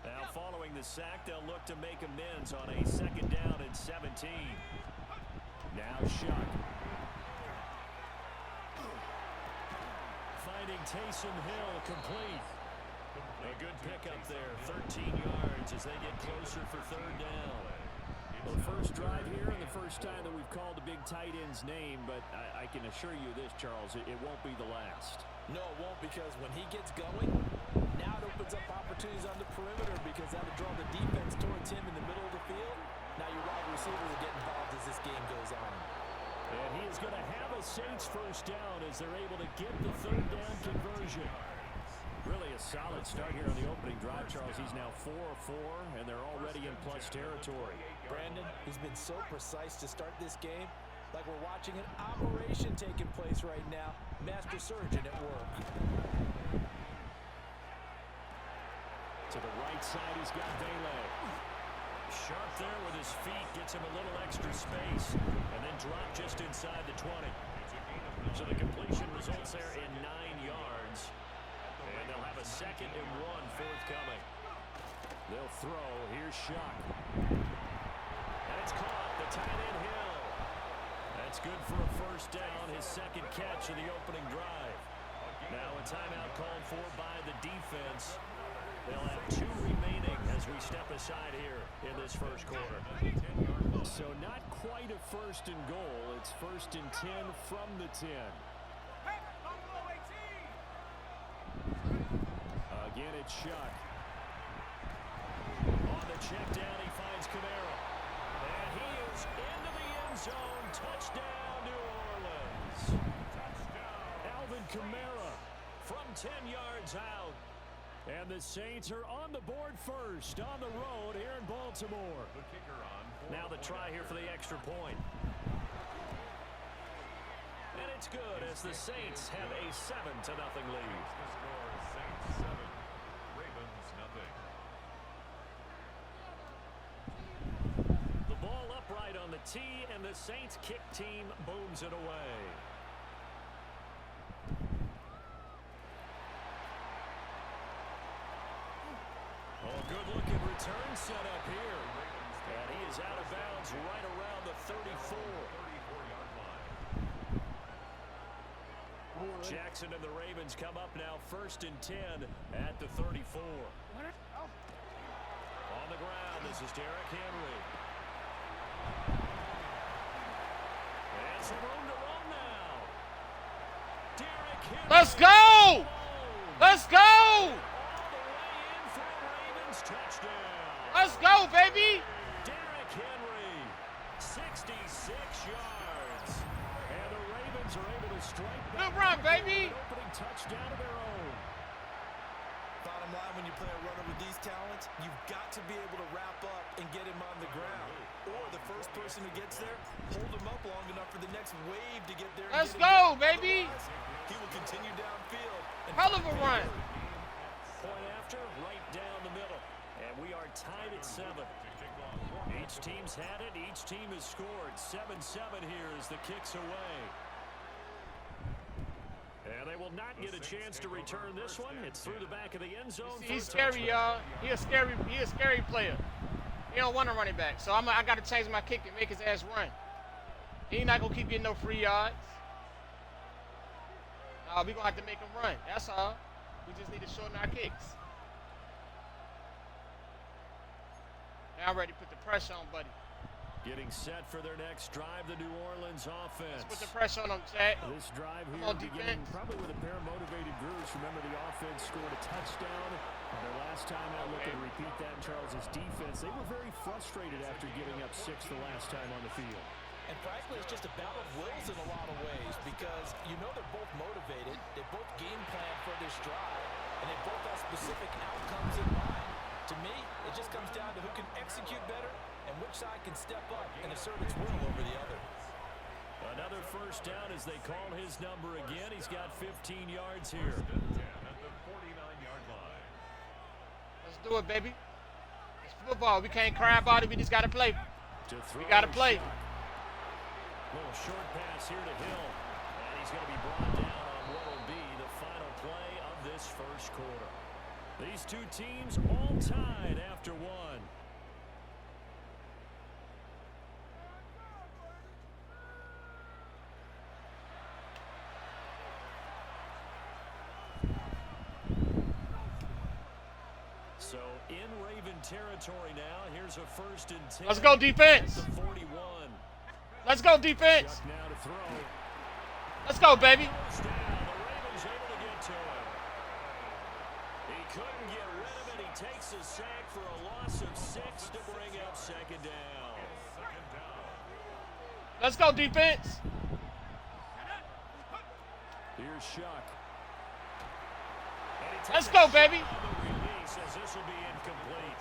Now following the sack, they'll look to make amends on a second down and 17. Now Shuck. Finding Taysom Hill complete. A good pickup there, 13 yards as they get closer for third down. Well, the first drive here and the first time that we've called the big tight end's name, but I can assure you this, Charles, it won't be the last. No, it won't, because when he gets going, now it opens up opportunities on the perimeter because that'll draw the defense towards him in the middle of the field. Now your wide receivers will get involved as this game goes on. And he is going to have a Saints first down as they're able to get the third down conversion. Really a solid start here on the opening drive, Charles. He's now 4 of 4, and they're already in plus territory. Brandon, he's been so precise to start this game, like we're watching an operation taking place right now. Master surgeon at work. To the right side, he's got Vele. Sharp there with his feet, gets him a little extra space, and then drop just inside the 20. So the completion results there in 9 yards. And they'll have a second and 1 forthcoming. They'll throw. Here's Shuck. And it's caught. The tight end Hill. That's good for a first down. His second catch of the opening drive. Now a timeout called for by the defense. They'll have 2 remaining as we step aside here in this first quarter. So not quite a first and goal. It's first and 10 from the 10. Again, it's Shuck. On the check down, he finds Kamara. And he is into the end zone. Touchdown, New Orleans. Alvin Kamara from 10 yards out. And the Saints are on the board first on the road here in Baltimore. Now the try here for the extra point. And it's good as the Saints have a 7-0 lead. Saints 7, Ravens 0. The ball upright on the tee, and the Saints kick team booms it away. Oh, good-looking return set up here. And he is out of bounds right around the 34. Jackson and the Ravens come up now first and 10 at the 34. On the ground, this is Derrick Henry. And some room to run now. Derrick Henry. Let's go! Let's go! All the way in for a Ravens touchdown. Let's go, baby! Derrick Henry, 66 yards. And the Ravens are able to strike back. Good run, baby! An opening touchdown of their own. Bottom line, when you play a runner with these talents, you've got to be able to wrap up and get him on the ground. Or the first person who gets there, hold him up long enough for the next wave to get there. Let's go, baby! He will continue downfield. Hell of a run. Point after, right down the middle. And we are tied at 7. Each team's had it. Each team has scored. 7-7 here as the kick's away. And they will not get a chance to return this one. It's through the back of the end zone. He's scary, y'all. He a scary player. He don't want to run it back. So I got to change my kick and make his ass run. He not going to keep getting no free yards. No, we going to have to make him run. That's all. We just need to shorten our kicks. Now I'm ready to put the pressure on, buddy. Getting set for their next drive, the New Orleans offense. Let's put the pressure on them, Chad. This drive here on, beginning defense. probably with a pair of motivated groups. Remember, the offense scored a touchdown. Their last time out, looking to repeat that in Charles' defense. They were very frustrated after giving up 6 the last time on the field. And frankly, it's just a battle of wills in a lot of ways because you know they're both motivated, they both game plan for this drive, and they both have specific outcomes in mind. To me, it just comes down to who can execute better and which side can step up and assert its will over the other. Another first down as they call his number again. He's got 15 yards here. At the 49-yard line. Let's do it, baby. It's football. We can't cry about it. We just got to play. We got to play. Little short pass here to Hill. And he's going to be brought down on what will be the final play of this first quarter. These two teams all tied after one. So in Raven territory now, here's a 1st and 10. Let's go defense. 41. Let's go defense. Now to throw. Let's go, baby. The Ravens able to get to him. He couldn't get rid of it. He takes a sack for a loss of 6 to bring up 2nd down. Let's go defense. Here's Shuck. Let's go, baby. Says this will be incomplete.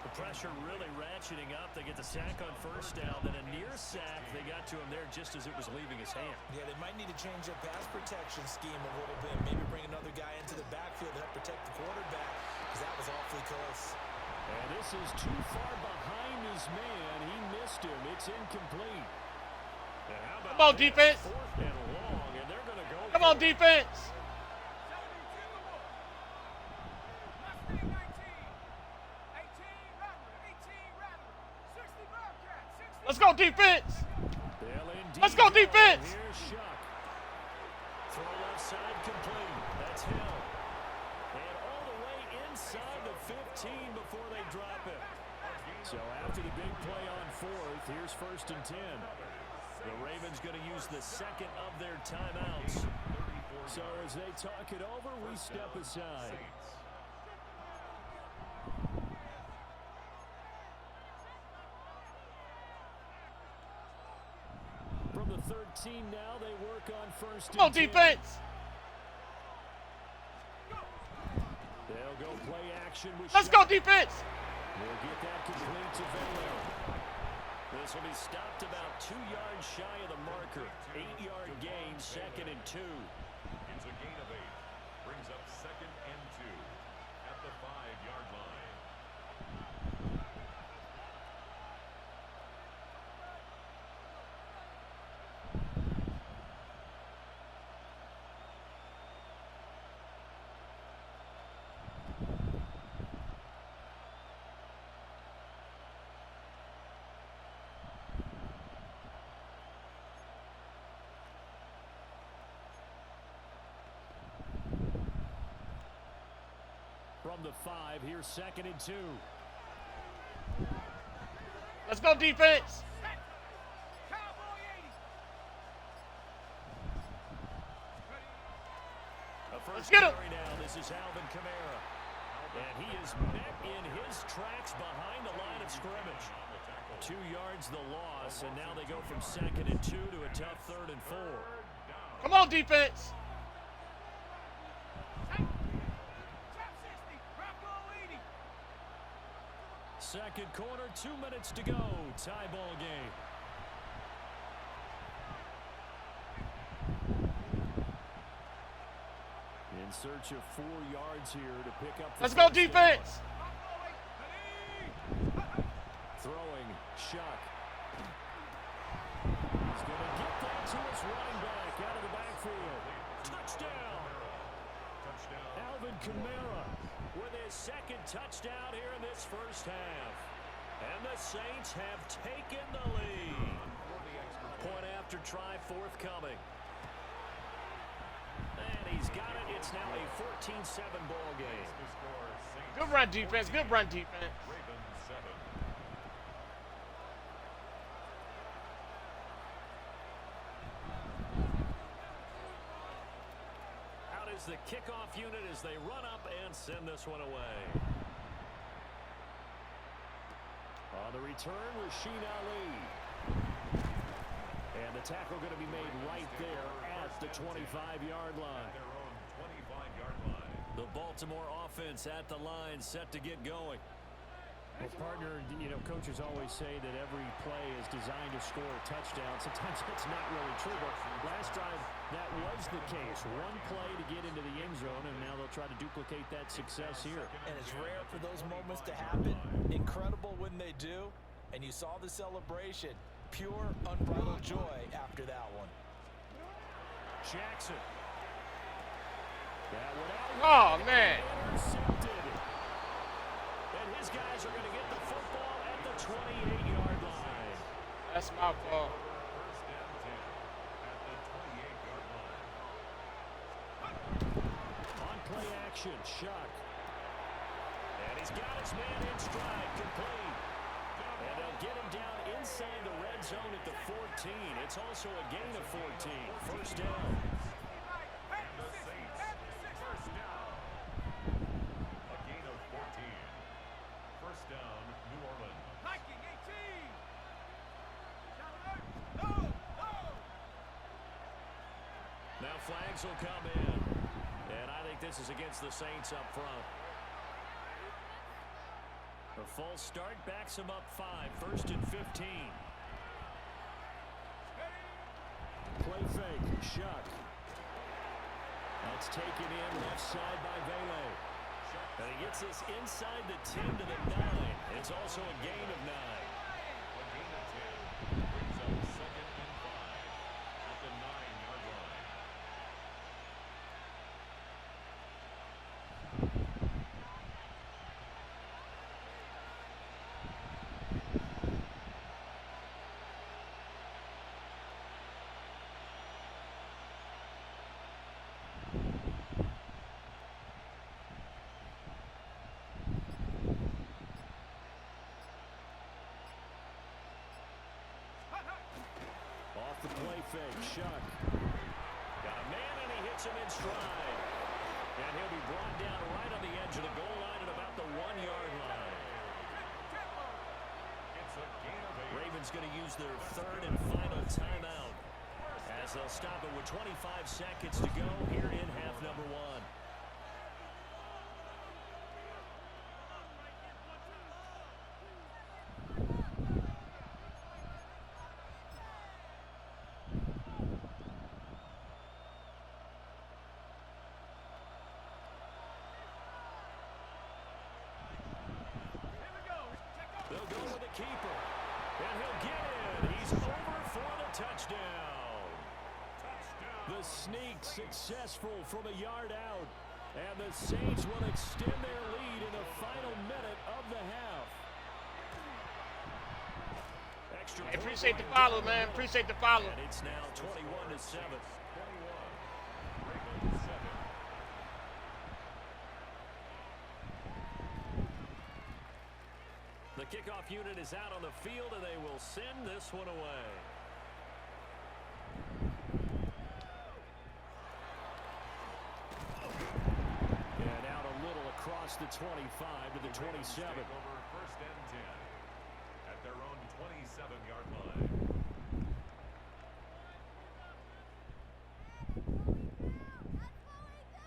The pressure really ratcheting up. They get the sack on 1st down, then a near sack. They got to him there just as it was leaving his hand. Yeah, they might need to change their pass protection scheme a little bit. Maybe bring another guy into the backfield to help protect the quarterback because that was awfully close. And this is too far behind his man. He missed him. It's incomplete. And how about Come on, defense. 4th and long, and they're going to go. Come on, defense. Let's go defense. Let's go defense. Here's Shuck. Throw left side complete. That's Hill. And all the way inside the 15 before they drop it. So after the big play on 4th, here's 1st and 10. The Ravens going to use the 2nd of their timeouts. So as they talk it over, we step aside. From the 13 now, they work on 1st and 10. Come on, defense. They'll go play action with Let's Shuck. go defense. We'll get that complete to Velo. This will be stopped about 2 yards shy of the marker. 8-yard gain, 2nd and 2. It's a gain of 8. Brings up 2nd and 2 at the 5-yard line. From the 5, here's 2nd and 2. Let's go defense. Let's get him. Now, this is Alvin Kamara. And he is met in his tracks behind the line of scrimmage. 2 yards the loss, and now they go from 2nd and 2 to a tough 3rd and 4. Come on, defense. Second quarter, 2 minutes to go. Tie ball game. In search of 4 yards here to pick up the Let's go first down. defense. Throwing, Shuck. He's going to get that to his running back out of the backfield. Alvin Kamara with his second touchdown here in this first half. And the Saints have taken the lead. Point after try forthcoming. And he's got it. It's now a 14-7 ball game. Good run defense. Good run defense. Out is the kickoff unit as they run up and send this one away. On the return, Rasheen Ali. And the tackle going to be made right there at the 25-yard line. The Baltimore offense at the line, set to get going. Well, partner, you know, coaches always say that every play is designed to score a touchdown. Sometimes that's not really true, but last drive that was the case. One play to get into the end zone, and now they'll try to duplicate that success here. And it's rare for those moments to happen. Incredible when they do. And you saw the celebration. Pure, unbridled joy after that one. Jackson. Oh, man. Intercepted. And his guys are going to get the football at the 28-yard line. That's my fault. On play action, Shuck. And he's got his man in stride, complete. And they'll get him down inside the red zone at the 14. It's also a gain of 14. First down. Now flags will come in. And I think this is against the Saints up front. A false start backs him up 5. First and 15. Play fake. Shuck. That's taken in left side by Vele. And he gets this inside the 10 to the 9. It's also a gain of 9. The play fake, Shuck. Got a man and he hits him in stride. And he'll be brought down right on the edge of the goal line at about the 1-yard line. Ravens going to use their third and final timeout as they'll stop it with 25 seconds to go here in half number 1. They'll go with the keeper. And he'll get in. He's over for the touchdown. The sneak successful from a yard out. And the Saints will extend their lead in the final minute of the half. Hey, appreciate the follow, man. Appreciate the follow. And it's now 21-7. The kickoff unit is out on the field, and they will send this one away. And out a little across the 25 to the 27. Over first and 10 at their own 27-yard line.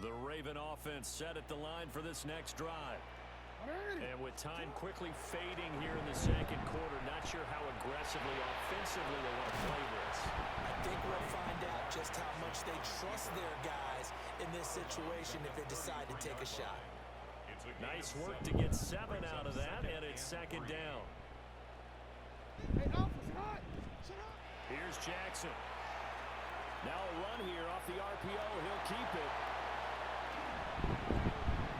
The Raven offense set at the line for this next drive. And with time quickly fading here in the second quarter, not sure how aggressively, offensively they want to play this. I think we'll find out just how much they trust their guys in this situation if they decide to take a shot. Nice work to get 7 out of that, and it's second down. Here's Jackson. Now a run here off the RPO. He'll keep it.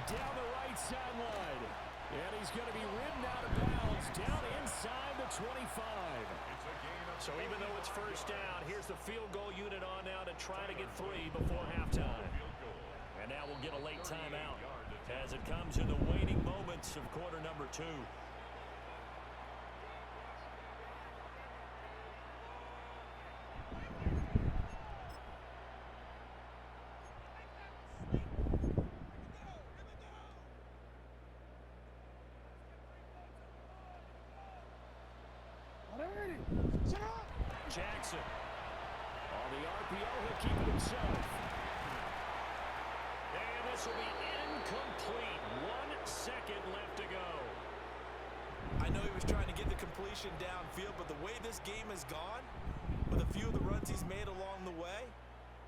Down the right sideline. And he's going to be ridden out of bounds down inside the 25. So even though it's first down, here's the field goal unit on now to try to get 3 before halftime. And now we'll get a late timeout as it comes in the waning moments of quarter number 2. Jackson. On the RPO, he'll keep it himself. And this will be incomplete. 1 second left to go. I know he was trying to get the completion downfield, but the way this game has gone, with a few of the runs he's made along the way,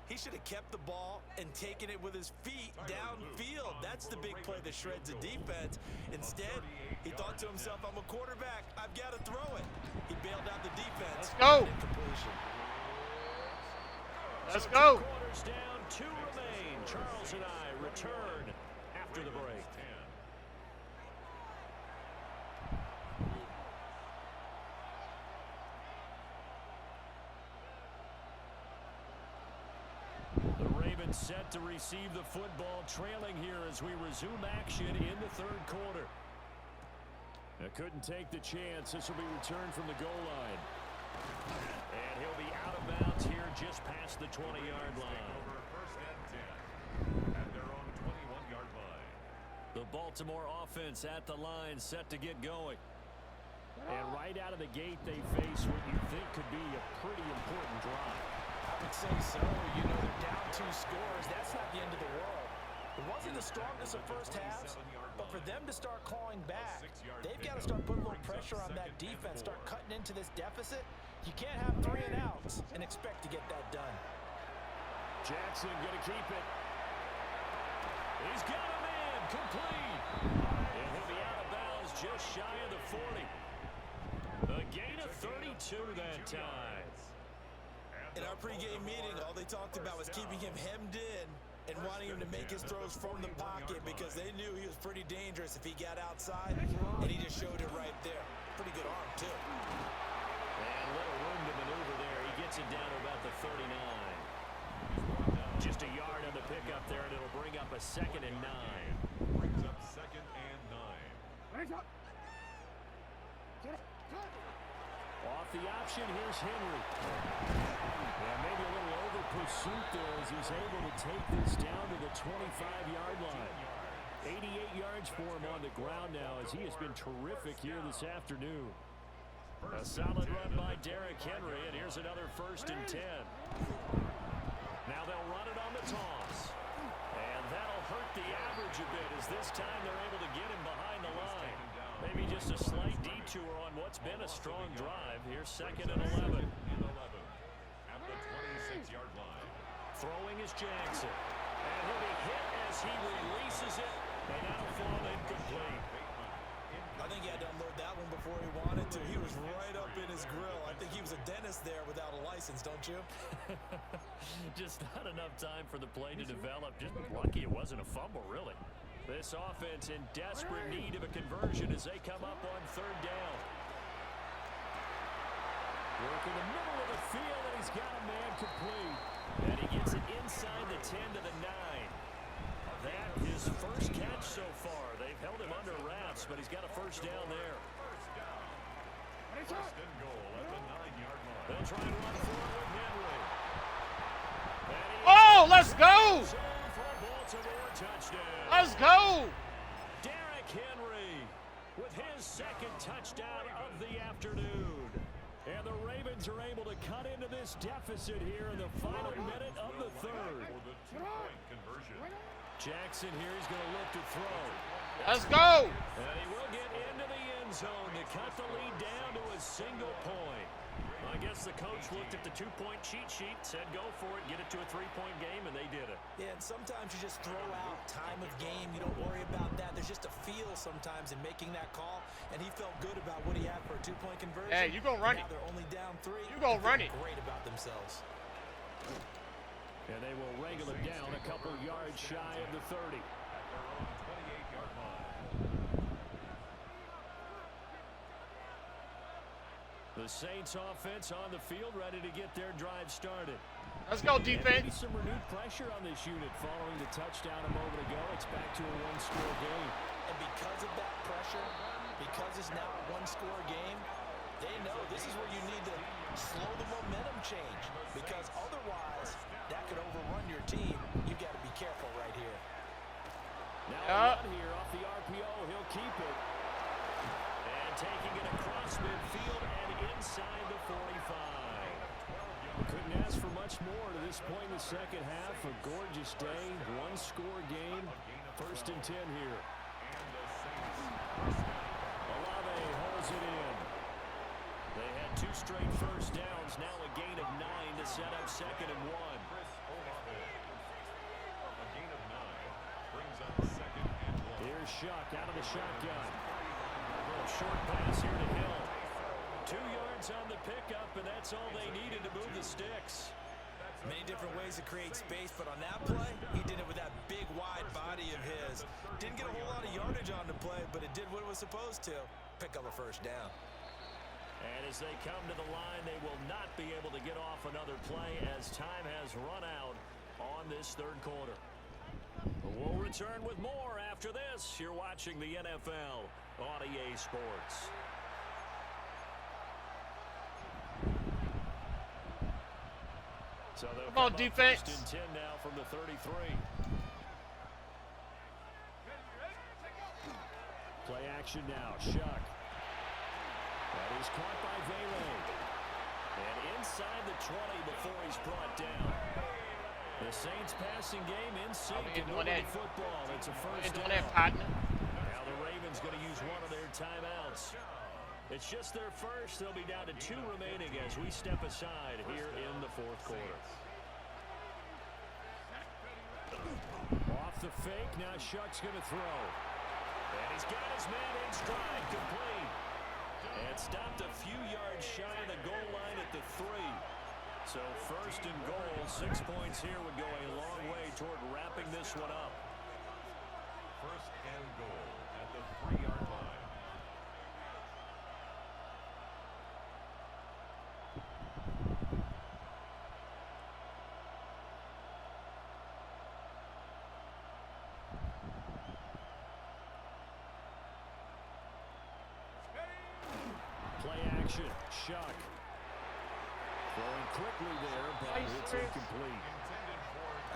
he should have kept the ball and taken it with his feet downfield. That's the big play that shreds the defense. Instead, he thought to himself, I'm a quarterback. I've got to throw it. He bailed out the defense. Let's go. Let's go. 2 quarters down, 2 remain. Charles and I return after the break. The Ravens set to receive the football, trailing here as we resume action in the 3rd quarter. Couldn't take the chance. This will be returned from the goal line. And he'll be out of bounds here just past the 20-yard line. First and 10 at their own 21-yard line. The Baltimore offense at the line, set to get going. And right out of the gate, they face what you think could be a pretty important drive. I would say so. You know, they're down 2 scores. That's not the end of the world. It wasn't the strongest of first halves, but for them to start clawing back, they've got to start putting a little pressure on that defense, start cutting into this deficit. You can't have 3 and outs and expect to get that done. Jackson going to keep it. He's got a man, complete. And he'll be out of bounds just shy of the 40. A gain of 32 that time. In our pregame meeting, all they talked about was keeping him hemmed in and wanting him to make his throws from the pocket because they knew he was pretty dangerous if he got outside, and he just showed it right there. Pretty good arm, too. And a little room to maneuver there. He gets it down to about the 39. Just a yard on the pickup there, and it'll bring up a 2nd and 9. Brings up 2nd and 9. Off the option, here's Henry. And maybe a little over pursuit there as he's able to take this down to the 25-yard line. 88 yards for him on the ground now as he has been terrific here this afternoon. A solid run by Derrick Henry, and here's another 1st and 10. Now they'll run it on the toss. And that'll hurt the average a bit as this time they're able to get him behind the line. Maybe just a slight detour on what's been a strong drive. Here's 2nd and 11. At the 26-yard line. Throwing is Jackson. And he'll be hit as he releases it. And that'll fall incomplete. I think he had to unload that one before he wanted to. He was right up in his grill. I think he was a dentist there without a license, don't you? Just not enough time for the play to develop. Just lucky it wasn't a fumble, really. This offense in desperate need of a conversion as they come up on 3rd down. Work in the middle of the field, and he's got a man complete. And he gets it inside the 10 to the 9. That his first catch so far. They've held him under wraps, but he's got a 1st down there. First and goal at the 9-yard line. They'll try and run forward with Henry. Oh, let's go. For a Baltimore touchdown. Let's go. Derrick Henry with his 2nd touchdown of the afternoon. And the Ravens are able to cut into this deficit here in the final minute of the 3rd. For the 2-point conversion. Jackson here is going to look to throw. Let's go. And he will get into the end zone to cut the lead down to a single point. I guess the coach looked at the 2-point cheat sheet, said go for it, get it to a 3-point game, and they did it. Yeah, and sometimes you just throw out time of game. You don't worry about that. There's just a feel sometimes in making that call, and he felt good about what he had for a 2-point conversion. Hey, you gonna run it. Now they're only down 3. You gonna run it. Great about themselves. And they will wrangle it down a couple yards shy of the 30. The Saints offense on the field, ready to get their drive started. Let's go, And maybe defense. some renewed pressure on this unit following the touchdown a moment ago. It's back to a one-score game. And because of that pressure, because it's now a one-score game, they know this is where you need to slow the momentum change, because otherwise that could overrun your team. You've got to be careful right here. Now a run here off the RPO. He'll keep it. And taking it across midfield and inside the 45. Couldn't ask for much more to this point in the second half. A gorgeous day, one-score game. 1st and 10 here. Olave holds it in. They had 2 straight first downs. Now a gain of 9 to set up 2nd and 1. A gain of 9 brings up 2nd and 1. Here's Shuck out of the shotgun. A little short pass here to Hill. 2 yards on the pickup, and that's all they needed to move the sticks. Many different ways to create space, but on that play, he did it with that big, wide body of his. Didn't get a whole lot of yardage on the play, but it did what it was supposed to. Pick up a first down. And as they come to the line, they will not be able to get off another play as time has run out on this 3rd quarter. We'll return with more after this. You're watching the NFL on EA Sports. So they'll Come on, come up defense. 1st and 10 now from the 33. Play action now. Shuck. That is caught by Vele. And inside the 20 before he's brought down. The Saints passing game in sync and moving football. It's a first down. Now the Ravens going to use one of their timeouts. It's just their first. They'll be down to 2 remaining as we step aside here in the 4th quarter. Off the fake. Now Shuck's going to throw. And he's got his man in stride. Complete. And stopped a few yards shy of the goal line at the 3. So 1st and goal. 6 points here would go a long way toward wrapping this one up. 1st and goal at the 3-yard line. Play action. Shuck. Throwing quickly there, but it's incomplete.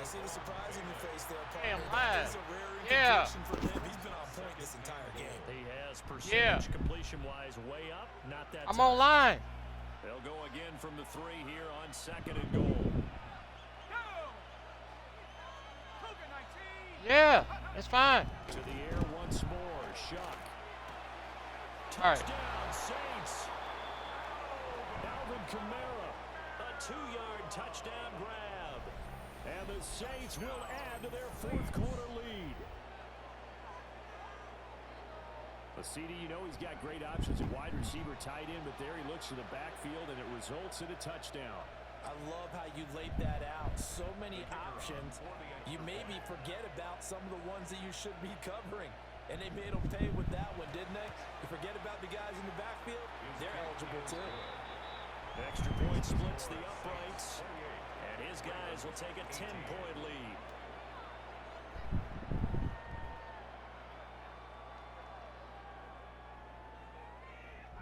I see the surprise in your face there, Damn, partner. That is a rare incompletion for him. He's been on point this entire game. He has percentage completion-wise way up. Not that I'm on line. They'll go again from the 3 here on 2nd and goal. Yeah, it's fine. To the air once more. Shuck. All right. Touchdown, Saints. Alvin Kamara. A 2-yard touchdown grab. And the Saints will add to their 4th quarter lead. CD, you know he's got great options at wide receiver, tight end, but there he looks to the backfield, and it results in a touchdown. I love how you laid that out. So many options. You maybe forget about some of the ones that you should be covering. And they made them pay with that one, didn't they? You forget about the guys in the backfield, they're eligible too. Extra point splits the uprights, and his guys will take a 10-point lead.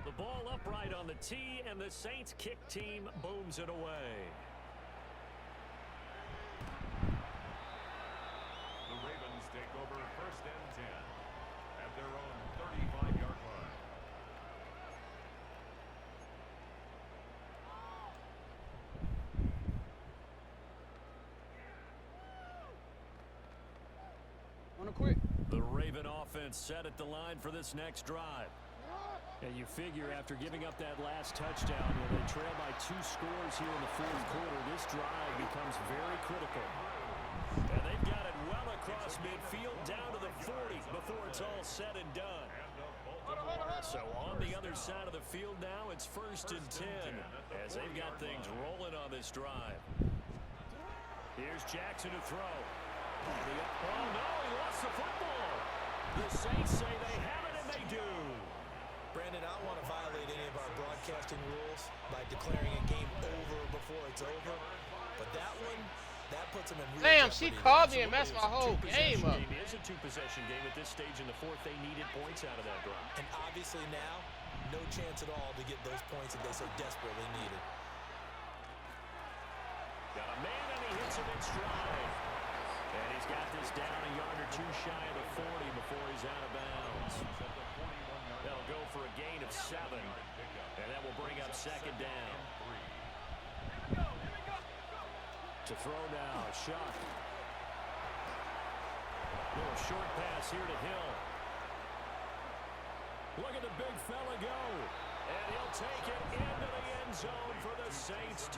The ball upright on the tee, and the Saints kick team booms it away. The Ravens take over 1st and 10 at their own 35-yard line. Wanna quit? The Raven offense set at the line for this next drive. And you figure after giving up that last touchdown, when they trail by 2 scores here in the 4th quarter, this drive becomes very critical. And they've got it well across midfield down to the 40 before it's all said and done. So on the other side of the field now, it's 1st and 10 as they've got things rolling on this drive. Here's Jackson to throw. Oh, no, he lost the football. The Saints say they have it, and they do. Brandon, I don't want to violate any of our broadcasting rules by declaring a game over before it's over, but that one, that puts them in real Damn, jeopardy. she called me and messed my whole game up. It is a two-possession game at this stage in the fourth. They needed points out of that drive. And obviously now, no chance at all to get those points that they so desperately needed. Got a man and he hits him in stride. And he's got this down a yard or two shy of the 40 before he's out of bounds. They'll go for a gain of 7. And that will bring up second down. To throw now, Shuck. Little short pass here to Hill. Look at the big fella go. And he'll take it into the end zone for the Saints.